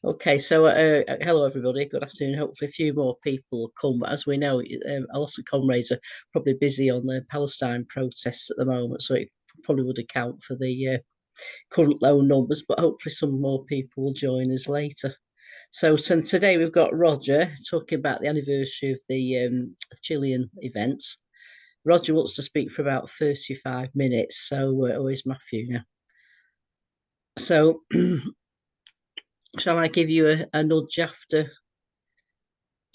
Okay, so hello everybody. Good afternoon. Hopefully, a few more people will come. As we know, a lot of comrades are probably busy on the Palestine protests at the moment, so it probably would account for the current low numbers. But hopefully, some more people will join us later. So today we've got Roger talking about the anniversary of the Chilean events. Roger wants to speak for about 35 minutes. So, where's Matthew now? So, shall I give you a nudge after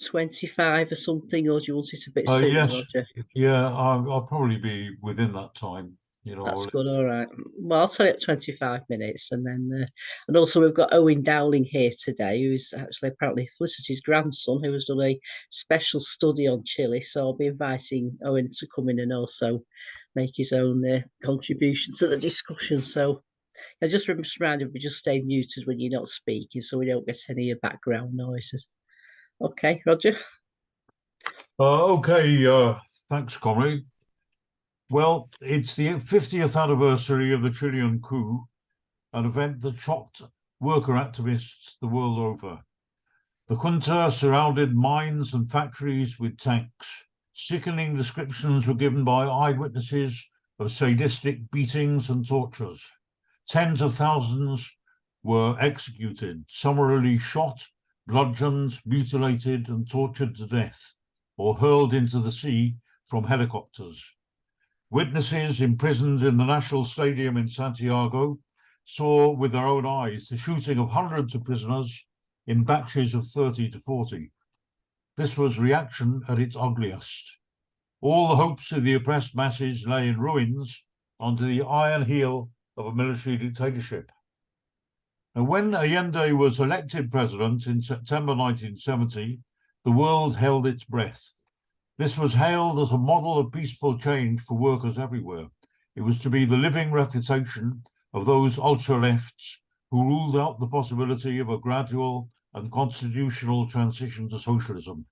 25 or something, or do you want it a bit sooner, Yes, Roger? yeah, I'll probably be within that time, That's good, all right. Well, I'll tell you at 25 minutes, and also we've got Owen Dowling here today, who's actually apparently Felicity's grandson, who has done a special study on Chile. So I'll be inviting Owen to come in and also make his own contribution to the discussion. So I just remind everybody, just stay muted when you're not speaking, so we don't get any background noises. Okay, Roger. Okay, thanks, comrade. Well, it's the 50th anniversary of the Chilean coup, an event that shocked worker activists the world over. The junta surrounded mines and factories with tanks. Sickening descriptions were given by eyewitnesses of sadistic beatings and tortures. Tens of thousands were executed, summarily shot, bludgeoned, mutilated, and tortured to death, or hurled into the sea from helicopters. Witnesses imprisoned in the National Stadium in Santiago saw with their own eyes the shooting of hundreds of prisoners in batches of 30 to 40. This was reaction at its ugliest. All the hopes of the oppressed masses lay in ruins under the iron heel of a military dictatorship. And when Allende was elected president in September 1970, the world held its breath. This was hailed as a model of peaceful change for workers everywhere. It was to be the living refutation of those ultra-lefts who ruled out the possibility of a gradual and constitutional transition to socialism.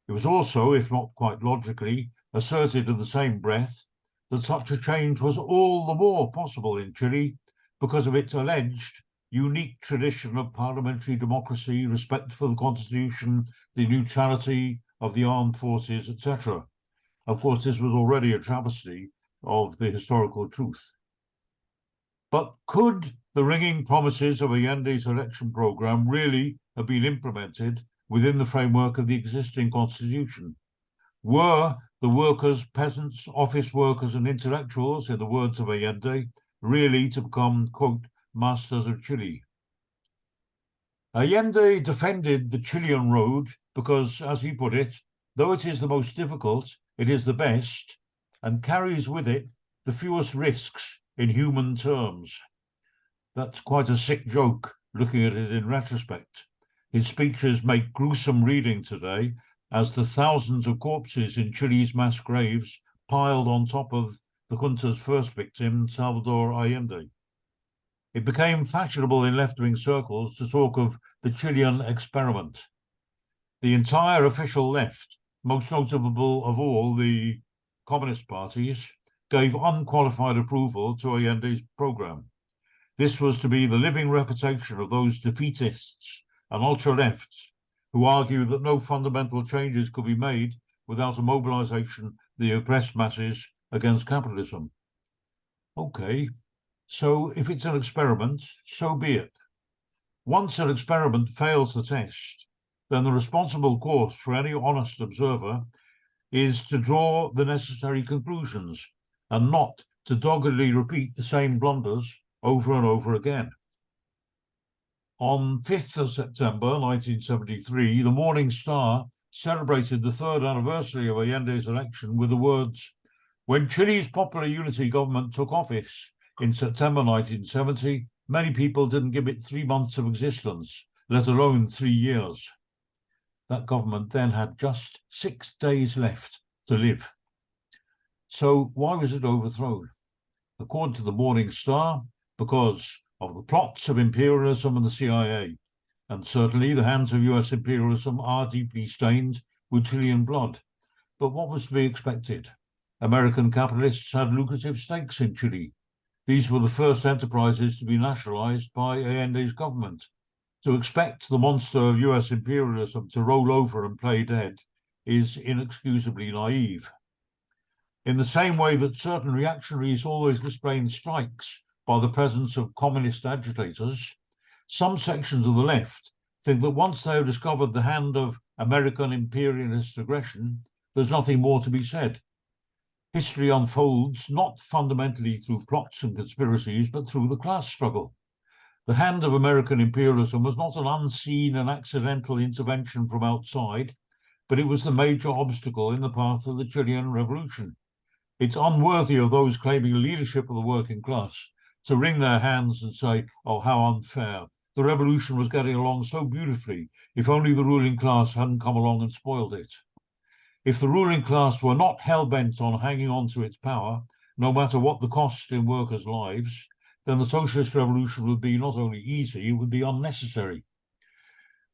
It was also, if not quite logically, asserted in the same breath that such a change was all the more possible in Chile because of its alleged unique tradition of parliamentary democracy, respect for the constitution, the neutrality of the armed forces, etc. Of course, this was already a travesty of the historical truth. But could the ringing promises of Allende's election program really have been implemented within the framework of the existing constitution? Were the workers, peasants, office workers, and intellectuals, in the words of Allende, really to become, quote, masters of Chile? Allende defended the Chilean road because, as he put it, though it is the most difficult, it is the best, and carries with it the fewest risks in human terms. That's quite a sick joke, looking at it in retrospect. His speeches make gruesome reading today, as the thousands of corpses in Chile's mass graves piled on top of the junta's first victim, Salvador Allende. It became fashionable in left-wing circles to talk of the Chilean experiment. The entire official left, most notable of all the communist parties, gave unqualified approval to Allende's program. This was to be the living reputation of those defeatists and ultra-lefts who argue that no fundamental changes could be made without a mobilization of the oppressed masses against capitalism. Okay, so if it's an experiment, so be it. Once an experiment fails the test, then the responsible course for any honest observer is to draw the necessary conclusions and not to doggedly repeat the same blunders over and over again. On 5th of September 1973, the Morning Star celebrated the third anniversary of Allende's election with the words, "When Chile's Popular Unity government took office in September 1970, many people didn't give it 3 months of existence, let alone 3 years. That government then had just 6 days left to live. So why was it overthrown? According to the Morning Star, because of the plots of imperialism and the CIA. And certainly the hands of US imperialism are deeply stained with Chilean blood. But what was to be expected? American capitalists had lucrative stakes in Chile. These were the first enterprises to be nationalized by Allende's government. To expect the monster of US imperialism to roll over and play dead is inexcusably naive. In the same way that certain reactionaries always explain strikes by the presence of communist agitators, some sections of the left think that once they have discovered the hand of American imperialist aggression, there's nothing more to be said. History unfolds not fundamentally through plots and conspiracies, but through the class struggle. The hand of American imperialism was not an unseen and accidental intervention from outside, but it was the major obstacle in the path of the Chilean revolution. It's unworthy of those claiming leadership of the working class to wring their hands and say, oh, how unfair. The revolution was getting along so beautifully, if only the ruling class hadn't come along and spoiled it. If the ruling class were not hell-bent on hanging on to its power, no matter what the cost in workers' lives, then the socialist revolution would be not only easy, it would be unnecessary.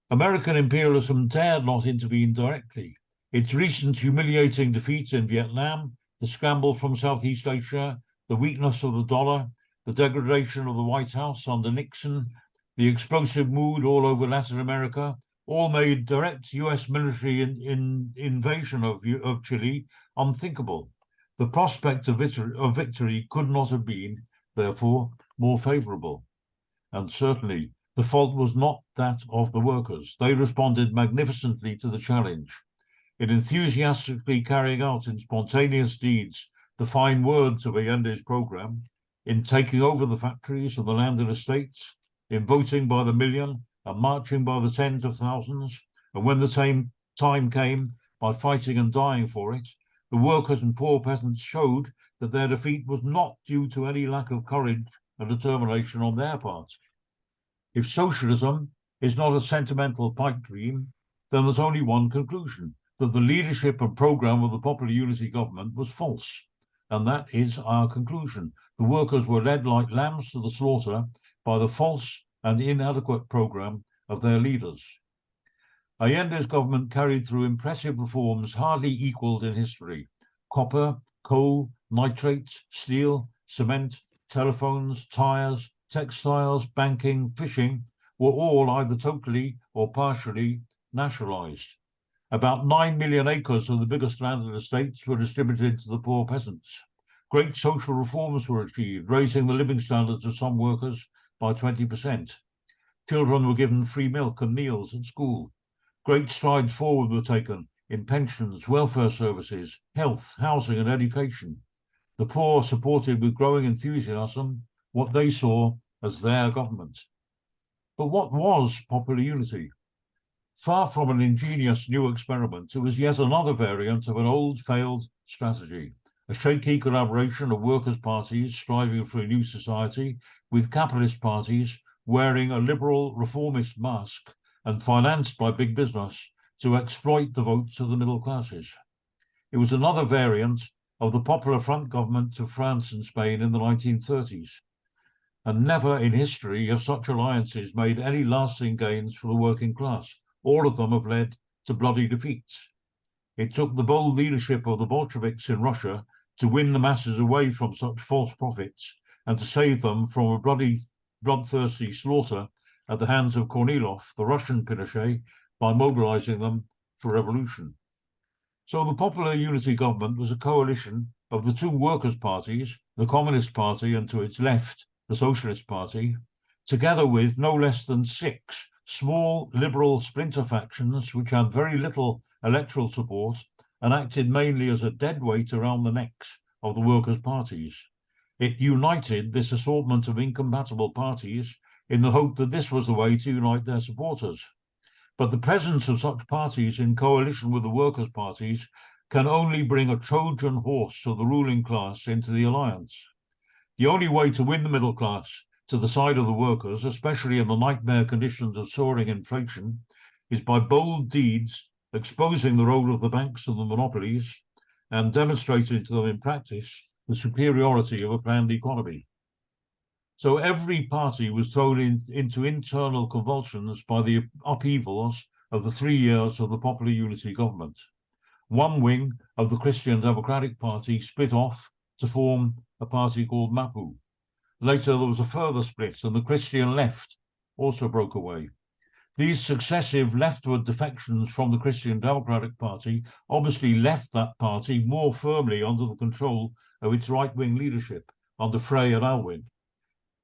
American imperialism dared not intervene directly. Its recent humiliating defeat in Vietnam, the scramble from Southeast Asia, the weakness of the dollar, the degradation of the White House under Nixon, the explosive mood all over Latin America, all made direct US military invasion of Chile unthinkable. The prospect of victory could not have been, therefore, more favorable. And certainly, the fault was not that of the workers. They responded magnificently to the challenge, in enthusiastically carrying out in spontaneous deeds the fine words of Allende's program, in taking over the factories and the landed estates, in voting by the million and marching by the tens of thousands, and when the same time came, by fighting and dying for it. The workers and poor peasants showed that their defeat was not due to any lack of courage and determination on their part. If socialism is not a sentimental pipe dream, then there's only one conclusion, that the leadership and program of the Popular Unity government was false. And that is our conclusion. The workers were led like lambs to the slaughter by the false and inadequate program of their leaders. Allende's government carried through impressive reforms hardly equaled in history. Copper, coal, nitrates, steel, cement, telephones, tires, textiles, banking, fishing were all either totally or partially nationalized. About 9 million acres of the biggest landed estates were distributed to the poor peasants. Great social reforms were achieved, raising the living standards of some workers by 20%. Children were given free milk and meals at school. Great strides forward were taken in pensions, welfare services, health, housing, and education. The poor supported with growing enthusiasm what they saw as their government. But what was popular unity? Far from an ingenious new experiment, it was yet another variant of an old failed strategy, a shaky collaboration of workers' parties striving for a new society with capitalist parties wearing a liberal reformist mask and financed by big business to exploit the votes of the middle classes. It was another variant of the Popular Front government of France and Spain in the 1930s. And never in history have such alliances made any lasting gains for the working class. All of them have led to bloody defeats. It took the bold leadership of the Bolsheviks in Russia to win the masses away from such false prophets and to save them from a bloodthirsty slaughter at the hands of Kornilov, the Russian Pinochet, by mobilizing them for revolution. So the Popular Unity government was a coalition of the two workers' parties, the Communist Party and to its left, the Socialist Party, together with no less than 6 small liberal splinter factions which had very little electoral support and acted mainly as a deadweight around the necks of the workers' parties. It united this assortment of incompatible parties in the hope that this was the way to unite their supporters. But the presence of such parties in coalition with the workers' parties can only bring a Trojan horse of the ruling class into the alliance. The only way to win the middle class to the side of the workers, especially in the nightmare conditions of soaring inflation, is by bold deeds exposing the role of the banks and the monopolies and demonstrating to them in practice the superiority of a planned economy. So every party was thrown into internal convulsions by the upheavals of the 3 years of the Popular Unity government. One wing of the Christian Democratic Party split off to form a party called MAPU. Later, there was a further split, and the Christian left also broke away. These successive leftward defections from the Christian Democratic Party obviously left that party more firmly under the control of its right-wing leadership under Frey and Aylwin,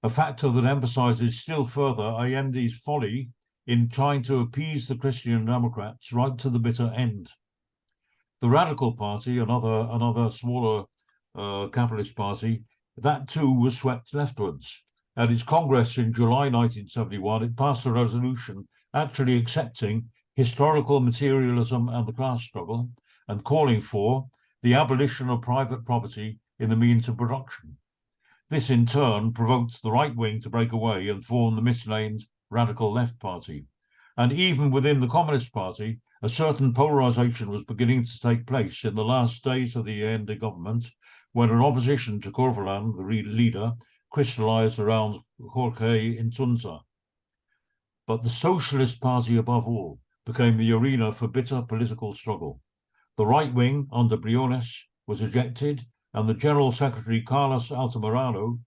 a factor that emphasizes still further Allende's folly in trying to appease the Christian Democrats right to the bitter end. The Radical Party, another smaller capitalist party, that too was swept leftwards. At its Congress in July 1971, it passed a resolution actually accepting historical materialism and the class struggle and calling for the abolition of private property in the means of production. This in turn provoked the right wing to break away and form the misnamed Radical Left Party. And even within the Communist Party, a certain polarization was beginning to take place in the last days of the Allende government, when an opposition to Corbyn, the leader, crystallized around Jorge Intunza. But the Socialist Party, above all, became the arena for bitter political struggle. The right wing, under Briones, was ejected, and the General Secretary Carlos Altamirano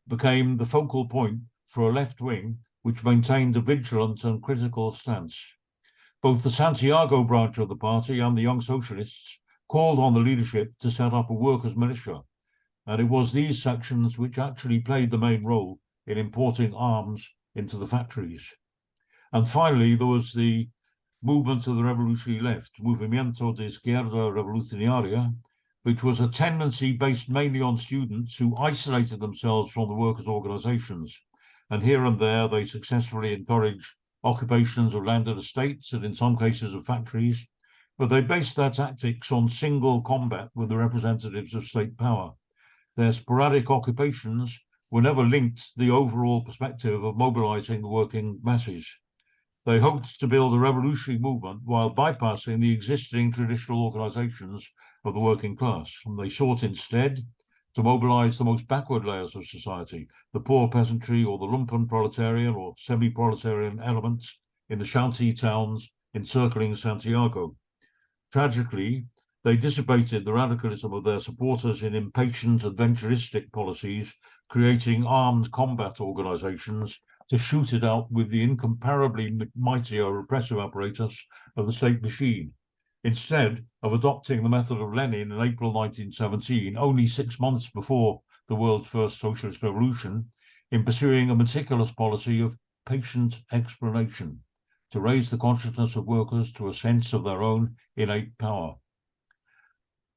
became the focal point for a left wing which maintained a vigilant and critical stance. Both the Santiago branch of the party and the Young Socialists called on the leadership to set up a workers' militia, and it was these sections which actually played the main role in importing arms into the factories. And finally, there was the movement of the revolutionary left, Movimiento de Izquierda Revolucionaria, which was a tendency based mainly on students who isolated themselves from the workers' organizations. And here and there, they successfully encouraged occupations of landed estates and in some cases of factories, but they based their tactics on single combat with the representatives of state power. Their sporadic occupations were never linked to the overall perspective of mobilizing the working masses. They hoped to build a revolutionary movement while bypassing the existing traditional organizations of the working class, and they sought instead to mobilize the most backward layers of society, the poor peasantry or the lumpen proletarian or semi-proletarian elements in the shanty towns encircling Santiago. Tragically, they dissipated the radicalism of their supporters in impatient adventuristic policies, creating armed combat organizations to shoot it out with the incomparably mightier repressive apparatus of the state machine, instead of adopting the method of Lenin in April 1917, only 6 months before the world's first socialist revolution, in pursuing a meticulous policy of patient explanation to raise the consciousness of workers to a sense of their own innate power.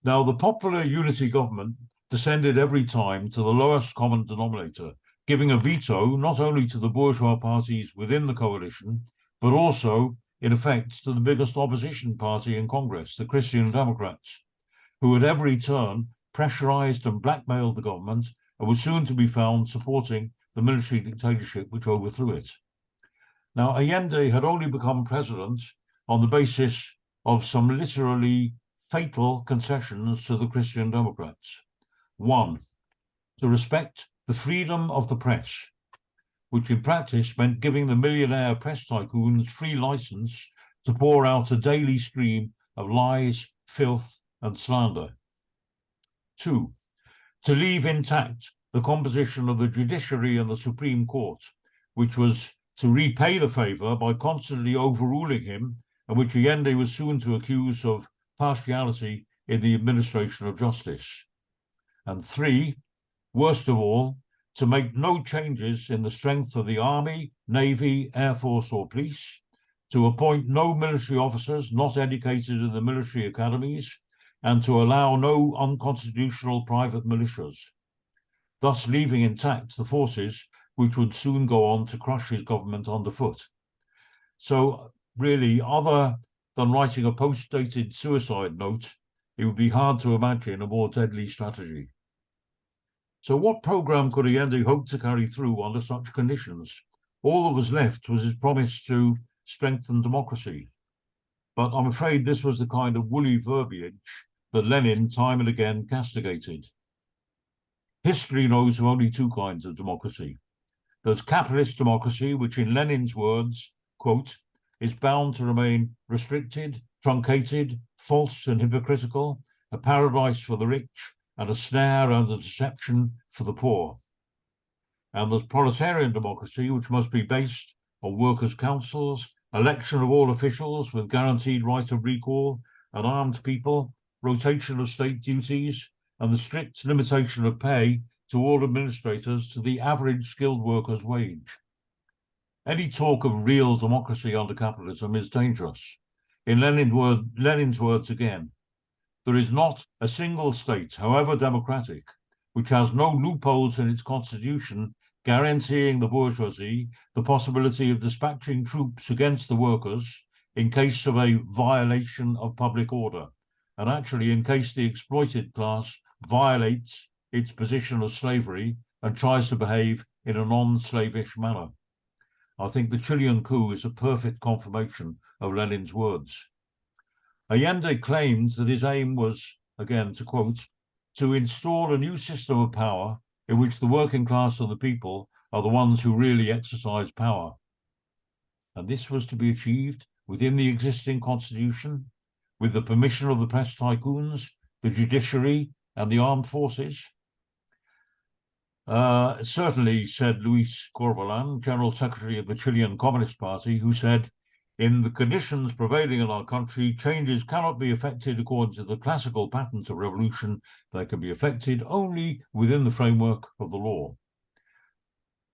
Now, the popular unity government descended every time to the lowest common denominator, giving a veto not only to the bourgeois parties within the coalition, but also, in effect, to the biggest opposition party in Congress, the Christian Democrats, who at every turn pressurized and blackmailed the government and were soon to be found supporting the military dictatorship which overthrew it. Now, Allende had only become president on the basis of some literally fatal concessions to the Christian Democrats. One, to respect the freedom of the press, which in practice meant giving the millionaire press tycoons free license to pour out a daily stream of lies, filth, and slander. Two, to leave intact the composition of the judiciary and the Supreme Court, which was to repay the favor by constantly overruling him, and which Allende was soon to accuse of partiality in the administration of justice. And three, worst of all, to make no changes in the strength of the Army, Navy, Air Force, or police, to appoint no military officers not educated in the military academies, and to allow no unconstitutional private militias, thus leaving intact the forces which would soon go on to crush his government underfoot. So really, other than writing a post-dated suicide note, it would be hard to imagine a more deadly strategy. So what program could Allende hope to carry through under such conditions? All that was left was his promise to strengthen democracy. But I'm afraid this was the kind of woolly verbiage that Lenin time and again castigated. History knows of only two kinds of democracy. There's capitalist democracy, which in Lenin's words, quote, is bound to remain restricted, truncated, false and hypocritical, a paradise for the rich, and a snare and a deception for the poor. And there's proletarian democracy, which must be based on workers' councils, election of all officials with guaranteed right of recall, and armed people, rotation of state duties, and the strict limitation of pay to all administrators to the average skilled worker's wage. Any talk of real democracy under capitalism is dangerous. In Lenin's words again, there is not a single state, however democratic, which has no loopholes in its constitution guaranteeing the bourgeoisie the possibility of dispatching troops against the workers in case of a violation of public order, and actually in case the exploited class violates its position of slavery and tries to behave in a non-slavish manner. I think the Chilean coup is a perfect confirmation of Lenin's words. Allende claimed that his aim was, again to quote, to install a new system of power in which the working class and the people are the ones who really exercise power. And this was to be achieved within the existing constitution, with the permission of the press tycoons, the judiciary, and the armed forces. Certainly, said Luis Corvalán, General Secretary of the Chilean Communist Party, who said, in the conditions prevailing in our country, changes cannot be effected according to the classical patterns of revolution. They can be effected only within the framework of the law.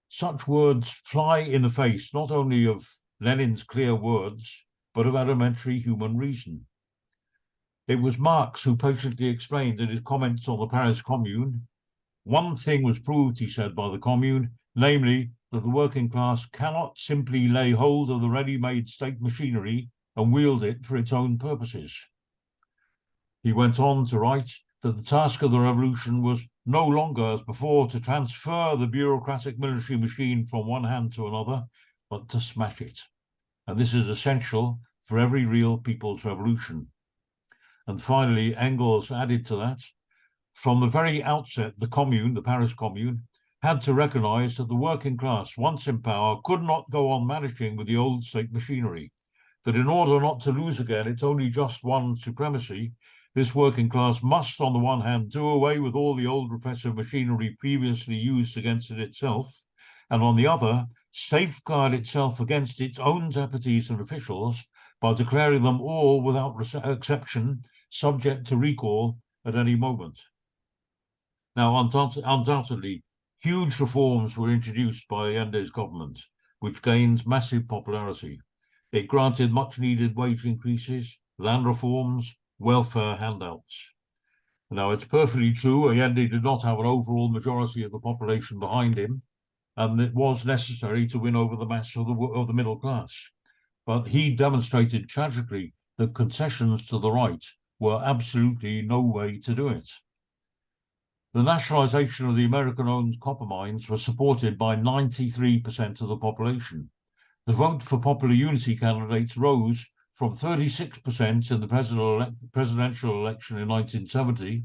Such words fly in the face not only of Lenin's clear words, but of elementary human reason. It was Marx who patiently explained in his comments on the Paris Commune, one thing was proved, he said, by the Commune, namely, that the working class cannot simply lay hold of the ready-made state machinery and wield it for its own purposes. He went on to write that the task of the revolution was no longer, as before, to transfer the bureaucratic military machine from one hand to another, but to smash it. And this is essential for every real people's revolution. And finally, Engels added to that, from the very outset, the Commune, the Paris Commune, had to recognize that the working class, once in power, could not go on managing with the old state machinery, that in order not to lose again its only just won supremacy, this working class must, on the one hand, do away with all the old repressive machinery previously used against it itself, and on the other, safeguard itself against its own deputies and officials by declaring them all, without exception, subject to recall at any moment. Now, undoubtedly, huge reforms were introduced by Allende's government, which gained massive popularity. It granted much-needed wage increases, land reforms, welfare handouts. Now, it's perfectly true, Allende did not have an overall majority of the population behind him, and it was necessary to win over the mass of the middle class. But he demonstrated tragically that concessions to the right were absolutely no way to do it. The nationalization of the American-owned copper mines was supported by 93% of the population. The vote for popular unity candidates rose from 36% in the presidential election in 1970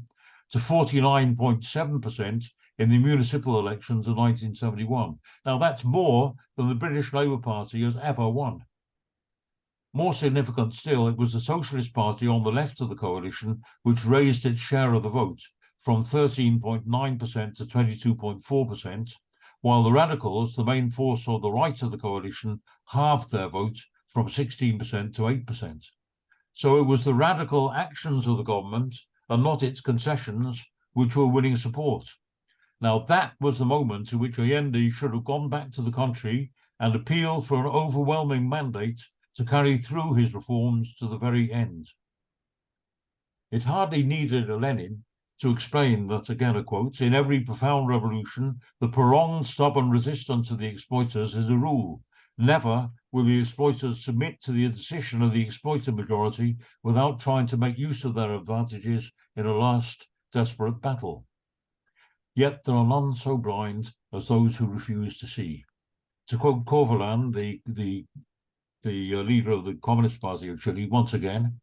to 49.7% in the municipal elections of 1971. Now, that's more than the British Labour Party has ever won. More significant still, it was the Socialist Party on the left of the coalition which raised its share of the vote from 13.9% to 22.4%, while the Radicals, the main force on the right of the coalition, halved their vote from 16% to 8%. So it was the radical actions of the government and not its concessions which were winning support. Now, that was the moment in which Allende should have gone back to the country and appealed for an overwhelming mandate to carry through his reforms to the very end. It hardly needed a Lenin to explain that, again a quote, in every profound revolution, the prolonged stubborn resistance of the exploiters is a rule. Never will the exploiters submit to the decision of the exploited majority without trying to make use of their advantages in a last desperate battle. Yet there are none so blind as those who refuse to see. To quote Corvalán, the leader of the Communist Party of Chile, once again,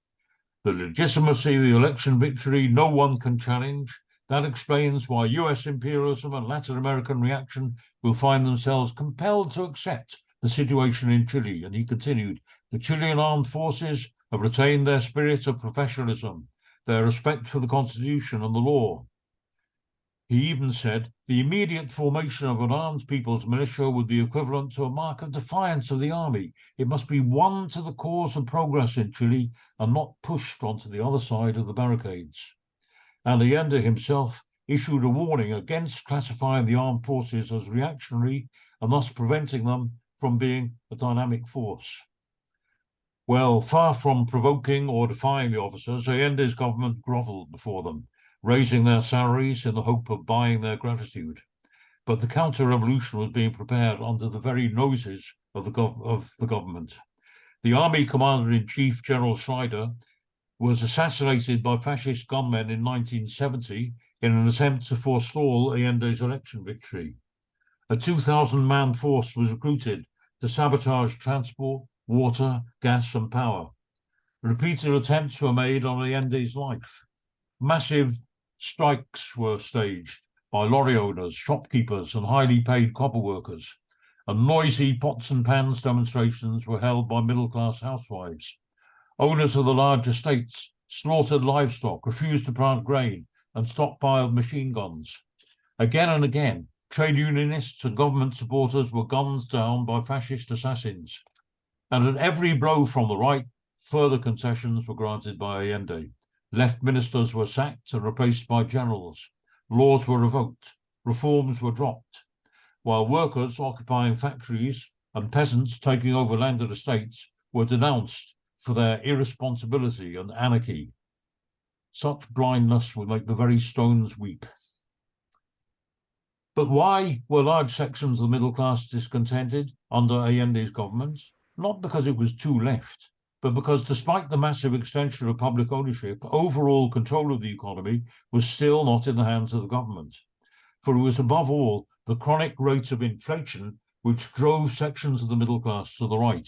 the legitimacy of the election victory no one can challenge. That explains why US imperialism and Latin American reaction will find themselves compelled to accept the situation in Chile. And he continued, the Chilean armed forces have retained their spirit of professionalism, their respect for the constitution and the law. He even said the immediate formation of an armed people's militia would be equivalent to a mark of defiance of the army. It must be won to the cause of progress in Chile and not pushed onto the other side of the barricades. And Allende himself issued a warning against classifying the armed forces as reactionary and thus preventing them from being a dynamic force. Well, far from provoking or defying the officers, Allende's government grovelled before them, raising their salaries in the hope of buying their gratitude. But the counter-revolution was being prepared under the very noses of the government. The army commander-in-chief, General Schneider, was assassinated by fascist gunmen in 1970 in an attempt to forestall Allende's election victory. A 2,000-man force was recruited to sabotage transport, water, gas, and power. Repeated attempts were made on Allende's life. Massive strikes were staged by lorry owners, shopkeepers, and highly paid copper workers, and noisy pots and pans demonstrations were held by middle-class housewives. Owners of the large estates slaughtered livestock, refused to plant grain, and stockpiled machine guns. Again and again, trade unionists and government supporters were gunned down by fascist assassins. And at every blow from the right, further concessions were granted by Allende. Left ministers were sacked and replaced by generals. Laws were revoked. Reforms were dropped. While workers occupying factories and peasants taking over landed estates were denounced for their irresponsibility and anarchy. Such blindness would make the very stones weep. But why were large sections of the middle class discontented under Allende's government? Not because it was too left, but because despite the massive extension of public ownership, overall control of the economy was still not in the hands of the government. For it was above all the chronic rate of inflation which drove sections of the middle class to the right.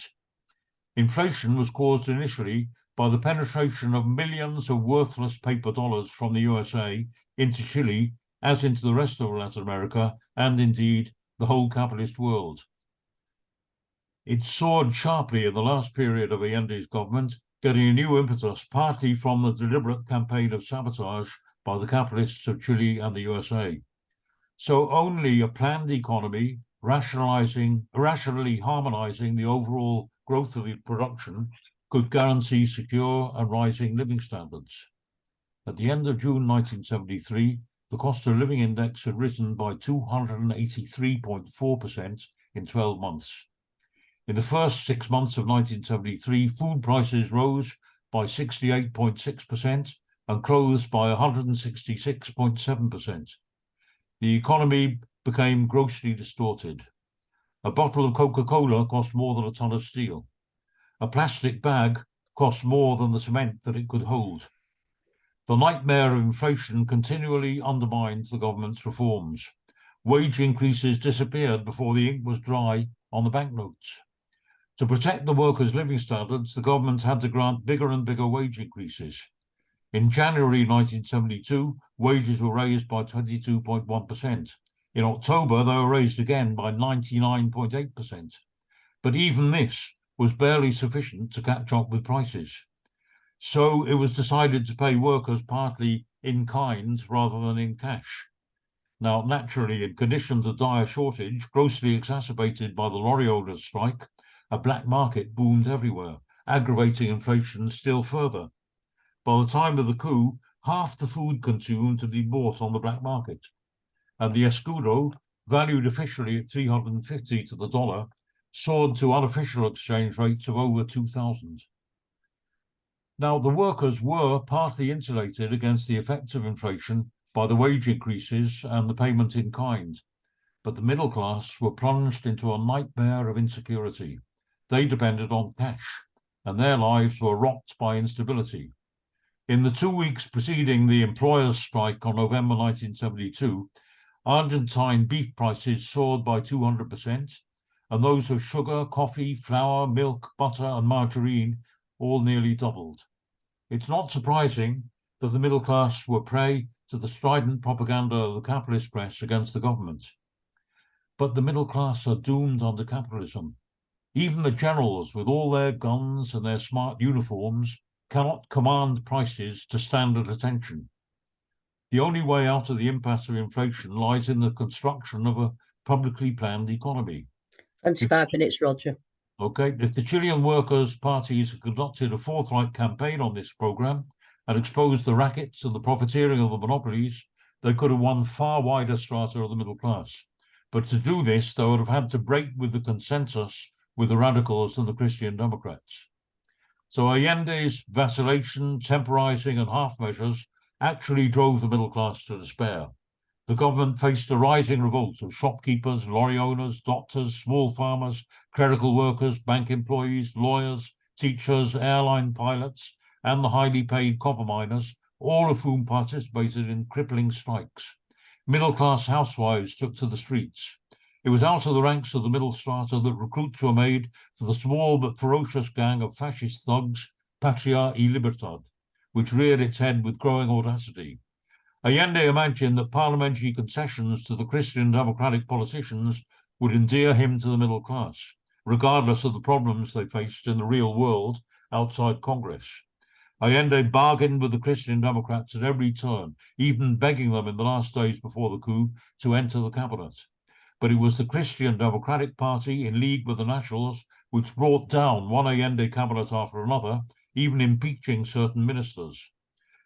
Inflation was caused initially by the penetration of millions of worthless paper dollars from the USA into Chile, as into the rest of Latin America, and indeed the whole capitalist world. It soared sharply in the last period of Allende's government, getting a new impetus partly from the deliberate campaign of sabotage by the capitalists of Chile and the USA. So only a planned economy, rationally harmonizing the overall growth of the production, could guarantee secure and rising living standards. At the end of June 1973, the cost of living index had risen by 283.4% in 12 months. In the first 6 months of 1973, food prices rose by 68.6% and clothes by 166.7%. The economy became grossly distorted. A bottle of Coca-Cola cost more than a ton of steel. A plastic bag cost more than the cement that it could hold. The nightmare of inflation continually undermined the government's reforms. Wage increases disappeared before the ink was dry on the banknotes. To protect the workers' living standards, the government had to grant bigger and bigger wage increases. In January 1972, wages were raised by 22.1%. In October, they were raised again by 99.8%. But even this was barely sufficient to catch up with prices. So it was decided to pay workers partly in kind rather than in cash. Now, naturally, in conditions of dire shortage, grossly exacerbated by the lorry owners' strike, a black market boomed everywhere, aggravating inflation still further. By the time of the coup, half the food consumed had been bought on the black market, and the escudo, valued officially at 350 to the dollar, soared to unofficial exchange rates of over 2,000. Now, the workers were partly insulated against the effects of inflation by the wage increases and the payment in kind, but the middle class were plunged into a nightmare of insecurity. They depended on cash, and their lives were rocked by instability. In the 2 weeks preceding the employers' strike on November 1972, Argentine beef prices soared by 200%, and those of sugar, coffee, flour, milk, butter, and margarine all nearly doubled. It's not surprising that the middle class were prey to the strident propaganda of the capitalist press against the government. But the middle class are doomed under capitalism. Even the generals, with all their guns and their smart uniforms, cannot command prices to stand at attention. The only way out of the impasse of inflation lies in the construction of a publicly planned economy. 25 minutes, Roger. Okay, if the Chilean Workers' Parties had conducted a forthright campaign on this programme and exposed the rackets and the profiteering of the monopolies, they could have won far wider strata of the middle class. But to do this, they would have had to break with the consensus with the radicals and the Christian Democrats. So Allende's vacillation, temporising and half measures actually drove the middle class to despair. The government faced a rising revolt of shopkeepers, lorry owners, doctors, small farmers, clerical workers, bank employees, lawyers, teachers, airline pilots, and the highly paid copper miners, all of whom participated in crippling strikes. Middle-class housewives took to the streets. It was out of the ranks of the middle strata that recruits were made for the small but ferocious gang of fascist thugs, Patria y Libertad, which reared its head with growing audacity. Allende imagined that parliamentary concessions to the Christian Democratic politicians would endear him to the middle class, regardless of the problems they faced in the real world outside Congress. Allende bargained with the Christian Democrats at every turn, even begging them in the last days before the coup to enter the cabinet. But it was the Christian Democratic Party, in league with the Nationals, which brought down one Allende cabinet after another, even impeaching certain ministers.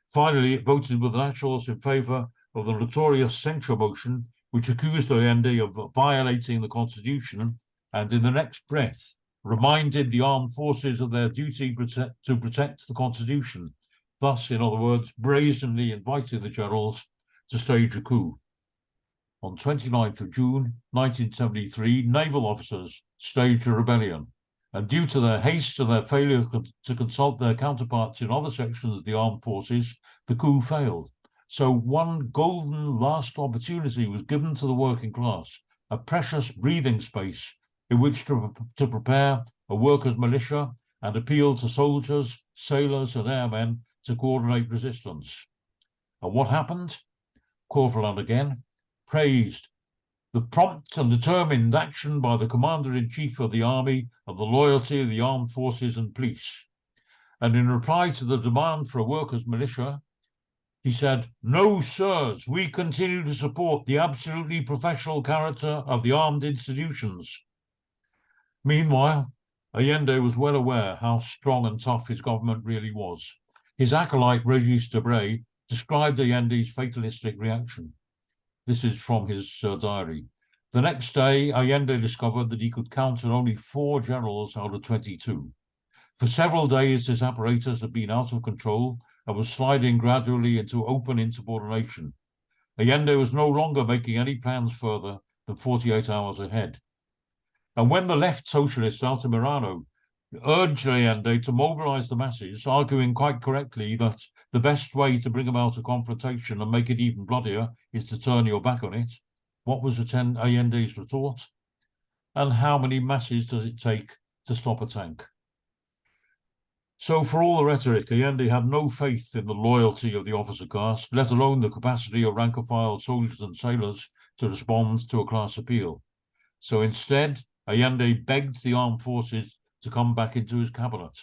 Finally, it voted with the Nationals in favour of the notorious censure motion, which accused Allende of violating the Constitution, and in the next breath reminded the armed forces of their duty to protect the Constitution, thus, in other words, brazenly invited the generals to stage a coup. On 29th of June 1973, naval officers staged a rebellion, and due to their haste and their failure to consult their counterparts in other sections of the armed forces, the coup failed. So one golden last opportunity was given to the working class, a precious breathing space in which to prepare a workers' militia and appeal to soldiers, sailors and airmen to coordinate resistance. And what happened? Corbyn again praised the prompt and determined action by the Commander-in-Chief of the Army and the loyalty of the armed forces and police. And in reply to the demand for a workers' militia, he said, "No, sirs, we continue to support the absolutely professional character of the armed institutions." Meanwhile, Allende was well aware how strong and tough his government really was. His acolyte, Regis Debray, described Allende's fatalistic reaction. This is from his diary. The next day, Allende discovered that he could count on only 4 generals out of 22. For several days, his apparatus had been out of control and was sliding gradually into open insubordination. Allende was no longer making any plans further than 48 hours ahead. And when the left socialist Altamirano urged Allende to mobilize the masses, arguing quite correctly that the best way to bring about a confrontation and make it even bloodier is to turn your back on it, what was Allende's retort? And how many masses does it take to stop a tank? So for all the rhetoric, Allende had no faith in the loyalty of the officer caste, let alone the capacity of rank-and-file soldiers and sailors to respond to a class appeal. So instead, Allende begged the armed forces to come back into his cabinet,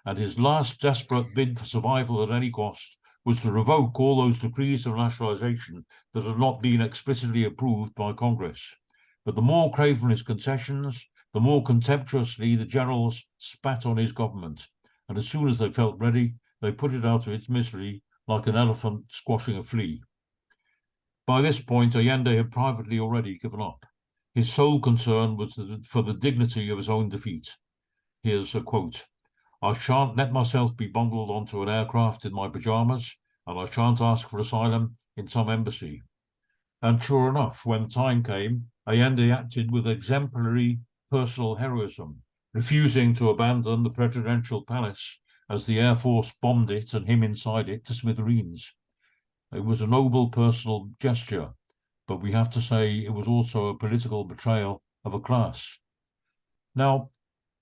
and his last desperate bid for survival at any cost was to revoke all those decrees of nationalisation that had not been explicitly approved by Congress. But the more craven his concessions, the more contemptuously the generals spat on his government, and as soon as they felt ready, they put it out of its misery like an elephant squashing a flea. By this point, Allende had privately already given up. His sole concern was for the dignity of his own defeat. Here's a quote: "I shan't let myself be bundled onto an aircraft in my pyjamas, and I shan't ask for asylum in some embassy." And sure enough, when the time came, Allende acted with exemplary personal heroism, refusing to abandon the presidential palace as the Air Force bombed it and him inside it to smithereens. It was a noble personal gesture, but we have to say it was also a political betrayal of a class. Now,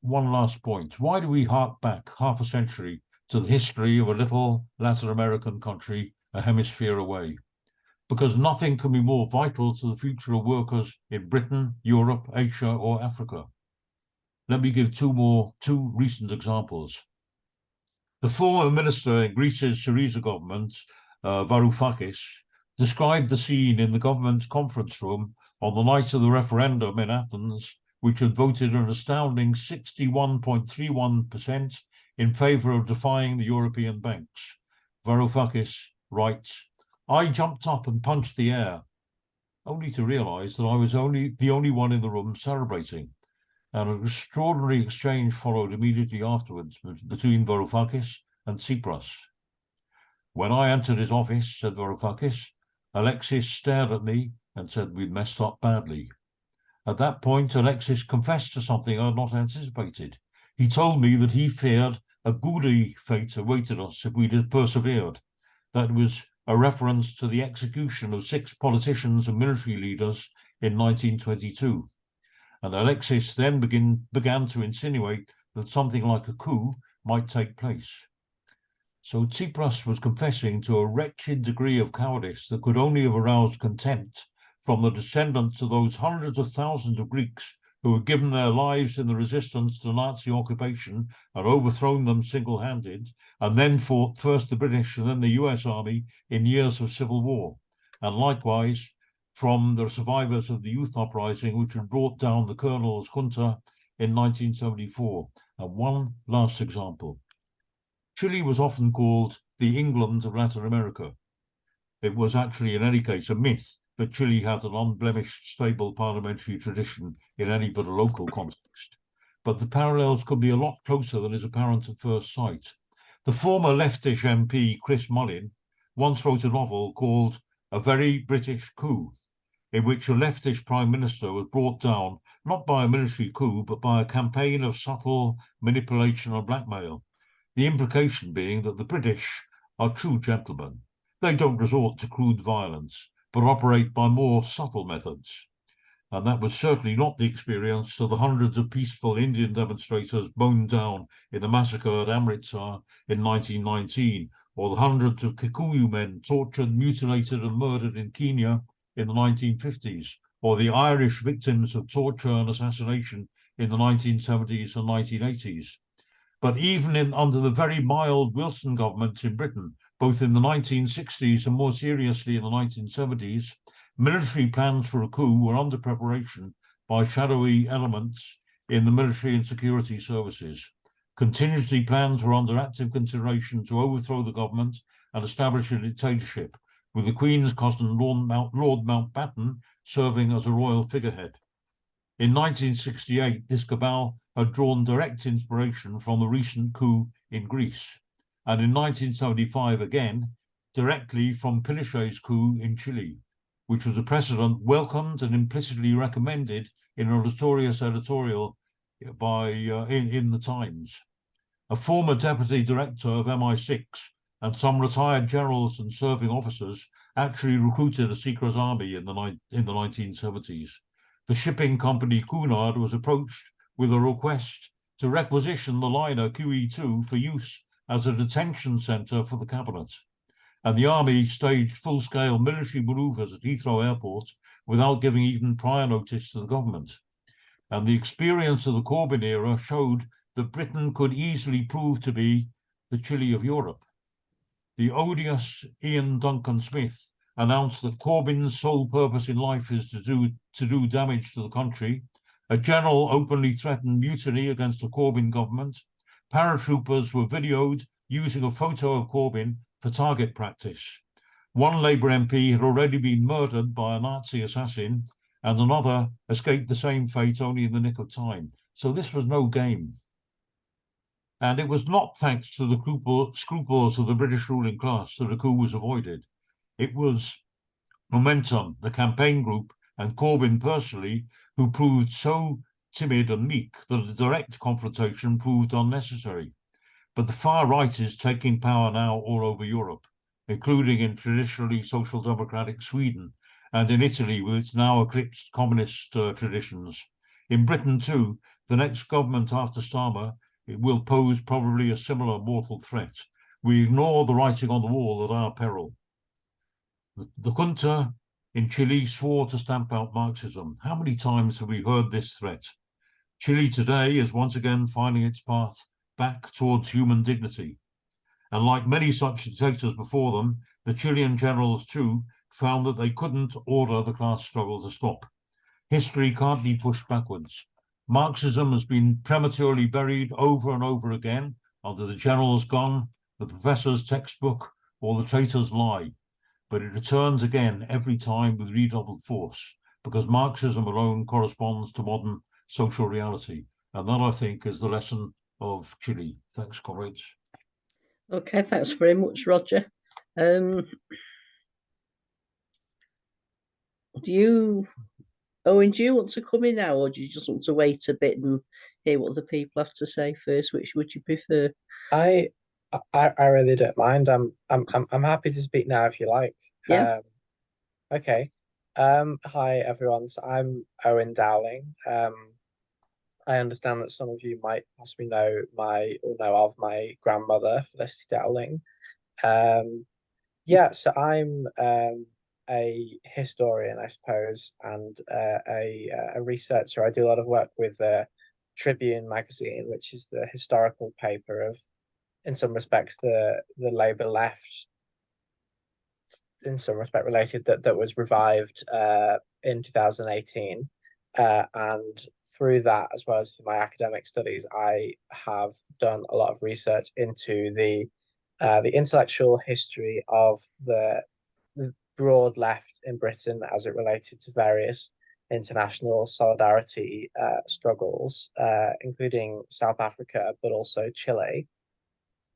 one last point. Why do we hark back half a century to the history of a little Latin American country a hemisphere away? Because nothing can be more vital to the future of workers in Britain, Europe, Asia, or Africa. Let me give two recent examples. The former minister in Greece's SYRIZA government, Varoufakis, described the scene in the government's conference room on the night of the referendum in Athens, which had voted an astounding 61.31% in favour of defying the European banks. Varoufakis writes, "I jumped up and punched the air, only to realise that I was the only one in the room celebrating. And an extraordinary exchange followed immediately afterwards between Varoufakis and Tsipras. When I entered his office," said Varoufakis, "Alexis stared at me and said we'd messed up badly. At that point, Alexis confessed to something I had not anticipated. He told me that he feared a goody fate awaited us if we had persevered. That was a reference to the execution of 6 politicians and military leaders in 1922. And Alexis then began to insinuate that something like a coup might take place." So Tsipras was confessing to a wretched degree of cowardice that could only have aroused contempt from the descendants of those hundreds of thousands of Greeks who had given their lives in the resistance to Nazi occupation and overthrown them single-handed, and then fought first the British and then the US Army in years of civil war, and likewise from the survivors of the youth uprising which had brought down the colonel's junta in 1974. And one last example. Chile was often called the England of Latin America. It was actually, in any case, a myth that Chile had an unblemished, stable parliamentary tradition in any but a local context. But the parallels could be a lot closer than is apparent at first sight. The former leftish MP, Chris Mullin, once wrote a novel called A Very British Coup, in which a leftish prime minister was brought down not by a military coup, but by a campaign of subtle manipulation and blackmail. The implication being that the British are true gentlemen. They don't resort to crude violence, but operate by more subtle methods. And that was certainly not the experience of the hundreds of peaceful Indian demonstrators mown down in the massacre at Amritsar in 1919, or the hundreds of Kikuyu men tortured, mutilated and murdered in Kenya in the 1950s, or the Irish victims of torture and assassination in the 1970s and 1980s. But even under the very mild Wilson government in Britain, both in the 1960s and more seriously in the 1970s, military plans for a coup were under preparation by shadowy elements in the military and security services. Contingency plans were under active consideration to overthrow the government and establish a dictatorship, with the Queen's cousin Lord Mountbatten serving as a royal figurehead. In 1968, this cabal had drawn direct inspiration from the recent coup in Greece, and in 1975 again, directly from Pinochet's coup in Chile, which was a precedent welcomed and implicitly recommended in a notorious editorial in the Times. A former deputy director of MI6 and some retired generals and serving officers actually recruited a secret army in the 1970s. The shipping company Cunard was approached with a request to requisition the liner QE2 for use as a detention centre for the cabinet. And the army staged full-scale military manoeuvres at Heathrow Airport without giving even prior notice to the government. And the experience of the Corbyn era showed that Britain could easily prove to be the Chile of Europe. The odious Ian Duncan Smith announced that Corbyn's sole purpose in life is to do damage to the country. A general openly threatened mutiny against the Corbyn government. Paratroopers were videoed using a photo of Corbyn for target practice. One Labour MP had already been murdered by a Nazi assassin, and another escaped the same fate only in the nick of time. So this was no game. And it was not thanks to the scruples of the British ruling class that a coup was avoided. It was Momentum, the campaign group, and Corbyn personally, who proved so timid and meek that a direct confrontation proved unnecessary. But the far right is taking power now all over Europe, including in traditionally social democratic Sweden, and in Italy with its now eclipsed communist traditions. In Britain too, the next government after Starmer, it will pose probably a similar mortal threat. We ignore the writing on the wall at our peril. The junta in Chile swore to stamp out Marxism. How many times have we heard this threat? Chile today is once again finding its path back towards human dignity. And like many such dictators before them, the Chilean generals too found that they couldn't order the class struggle to stop. History can't be pushed backwards. Marxism has been prematurely buried over and over again under the general's gun, the professor's textbook, or the traitor's lie. But it returns again every time with redoubled force, because Marxism alone corresponds to modern social reality. And that, I think, is the lesson of Chile. Thanks, comrades. Okay, thanks very much, Roger. Do you, Owen, do you want to come in now, or do you just want to wait a bit and hear what the people have to say first? Which would you prefer? I really don't mind. I'm happy to speak now if you like. Yeah. Okay. Hi everyone. So I'm Owen Dowling. I understand that some of you might possibly know of my grandmother, Felicity Dowling. Yeah, so I'm a historian, I suppose, and a researcher. I do a lot of work with Tribune magazine, which is the historical paper of, in some respects, the Labour left, in some respect related, that was revived in 2018. And through that, as well as through my academic studies, I have done a lot of research into the intellectual history of the broad left in Britain as it related to various international solidarity struggles, including South Africa, but also Chile.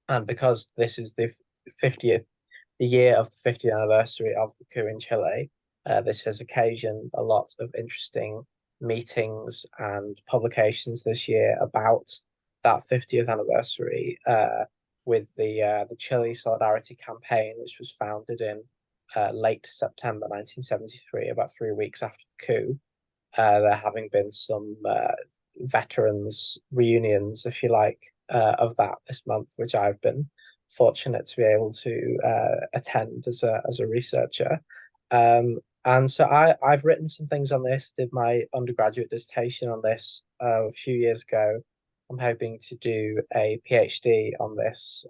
And because this is the 50th, the year of the 50th anniversary of the coup in Chile, this has occasioned a lot of interesting meetings and publications this year about that 50th anniversary, with the Chile Solidarity Campaign, which was founded in late September 1973, about 3 weeks after the coup. There having been some veterans reunions, if you like, of that this month, which I've been fortunate to be able to attend as a researcher. And so I've written some things on this, did my undergraduate dissertation on this a few years ago. I'm hoping to do a PhD on this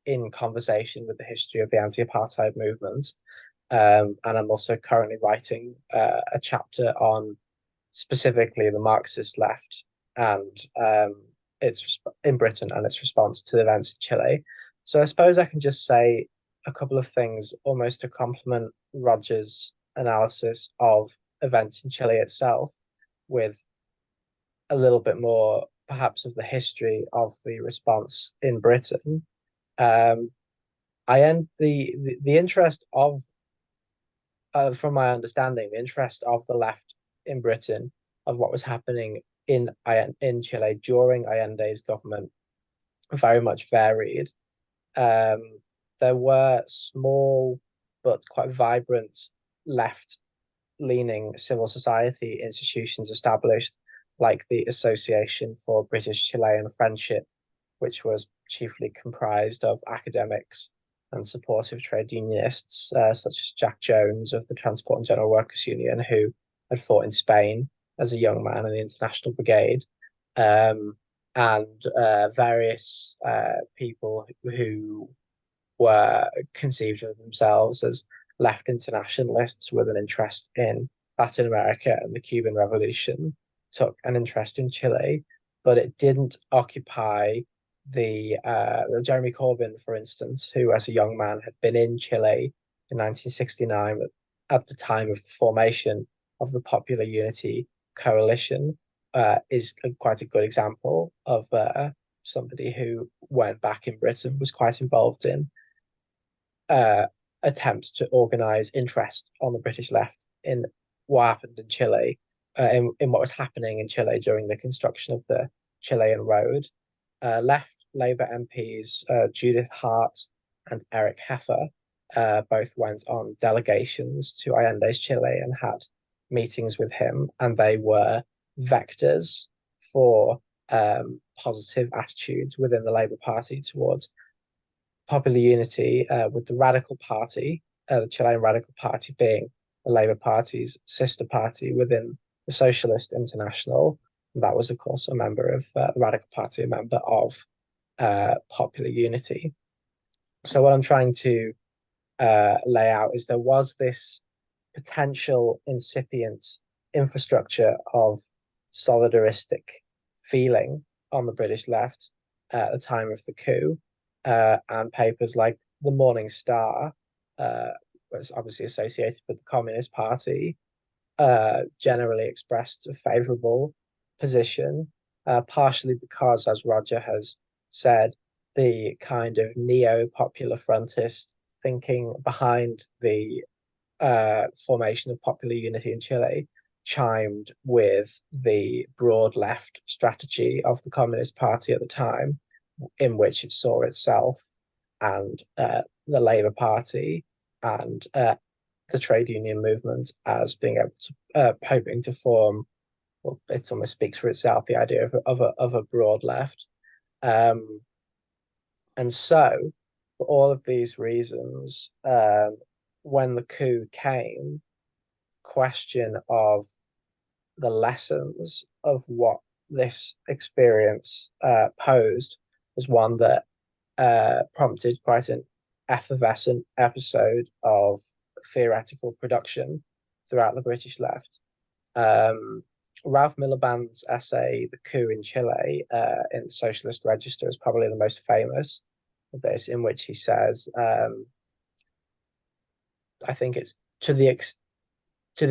in conversation with the history of the anti-apartheid movement. And I'm also currently writing a chapter on specifically the Marxist left and its in Britain and its response to the events in Chile. So I suppose I can just say a couple of things almost to complement Roger's analysis of events in Chile itself, with a little bit more perhaps of the history of the response in Britain. I end the interest of, from my understanding, the interest of the left in Britain of what was happening in Chile during Allende's government very much varied. There were small but quite vibrant left-leaning civil society institutions established, like the Association for British-Chilean Friendship, which was chiefly comprised of academics and supportive trade unionists, such as Jack Jones of the Transport and General Workers Union, who had fought in Spain as a young man in the International Brigade, and various people who were conceived of themselves as left internationalists with an interest in Latin America and the Cuban Revolution, took an interest in Chile, but it didn't occupy the Jeremy Corbyn, for instance, who as a young man had been in Chile in 1969 at the time of the formation of the Popular Unity Coalition, is quite a good example of somebody who, when back in Britain, was quite involved in attempts to organize interest on the British left in what happened in Chile, in what was happening in Chile during the construction of the Chilean road. Left Labour MPs Judith Hart and Eric Heffer both went on delegations to Allende's Chile and had meetings with him, and they were vectors for positive attitudes within the Labour Party towards popular unity, with the Radical Party, the Chilean Radical Party being the Labour Party's sister party within the Socialist International. And that was, of course, a member of the Radical Party, a member of Popular Unity. So what I'm trying to lay out is there was this potential incipient infrastructure of solidaristic feeling on the British left at the time of the coup, and papers like the Morning Star, was obviously associated with the Communist Party, generally expressed a favourable position, partially because, as Roger has said, the kind of neo-popular frontist thinking behind the formation of popular unity in Chile chimed with the broad left strategy of the Communist Party at the time, in which it saw itself and the Labour Party and the trade union movement as being able to hoping to form, well, it almost speaks for itself, the idea of a broad left. And so, for all of these reasons, when the coup came, question of the lessons of what this experience posed was one that prompted quite an effervescent episode of theoretical production throughout the British left. Ralph Miliband's essay, The Coup in Chile, in the Socialist Register, is probably the most famous of this, in which he says, I think it's to the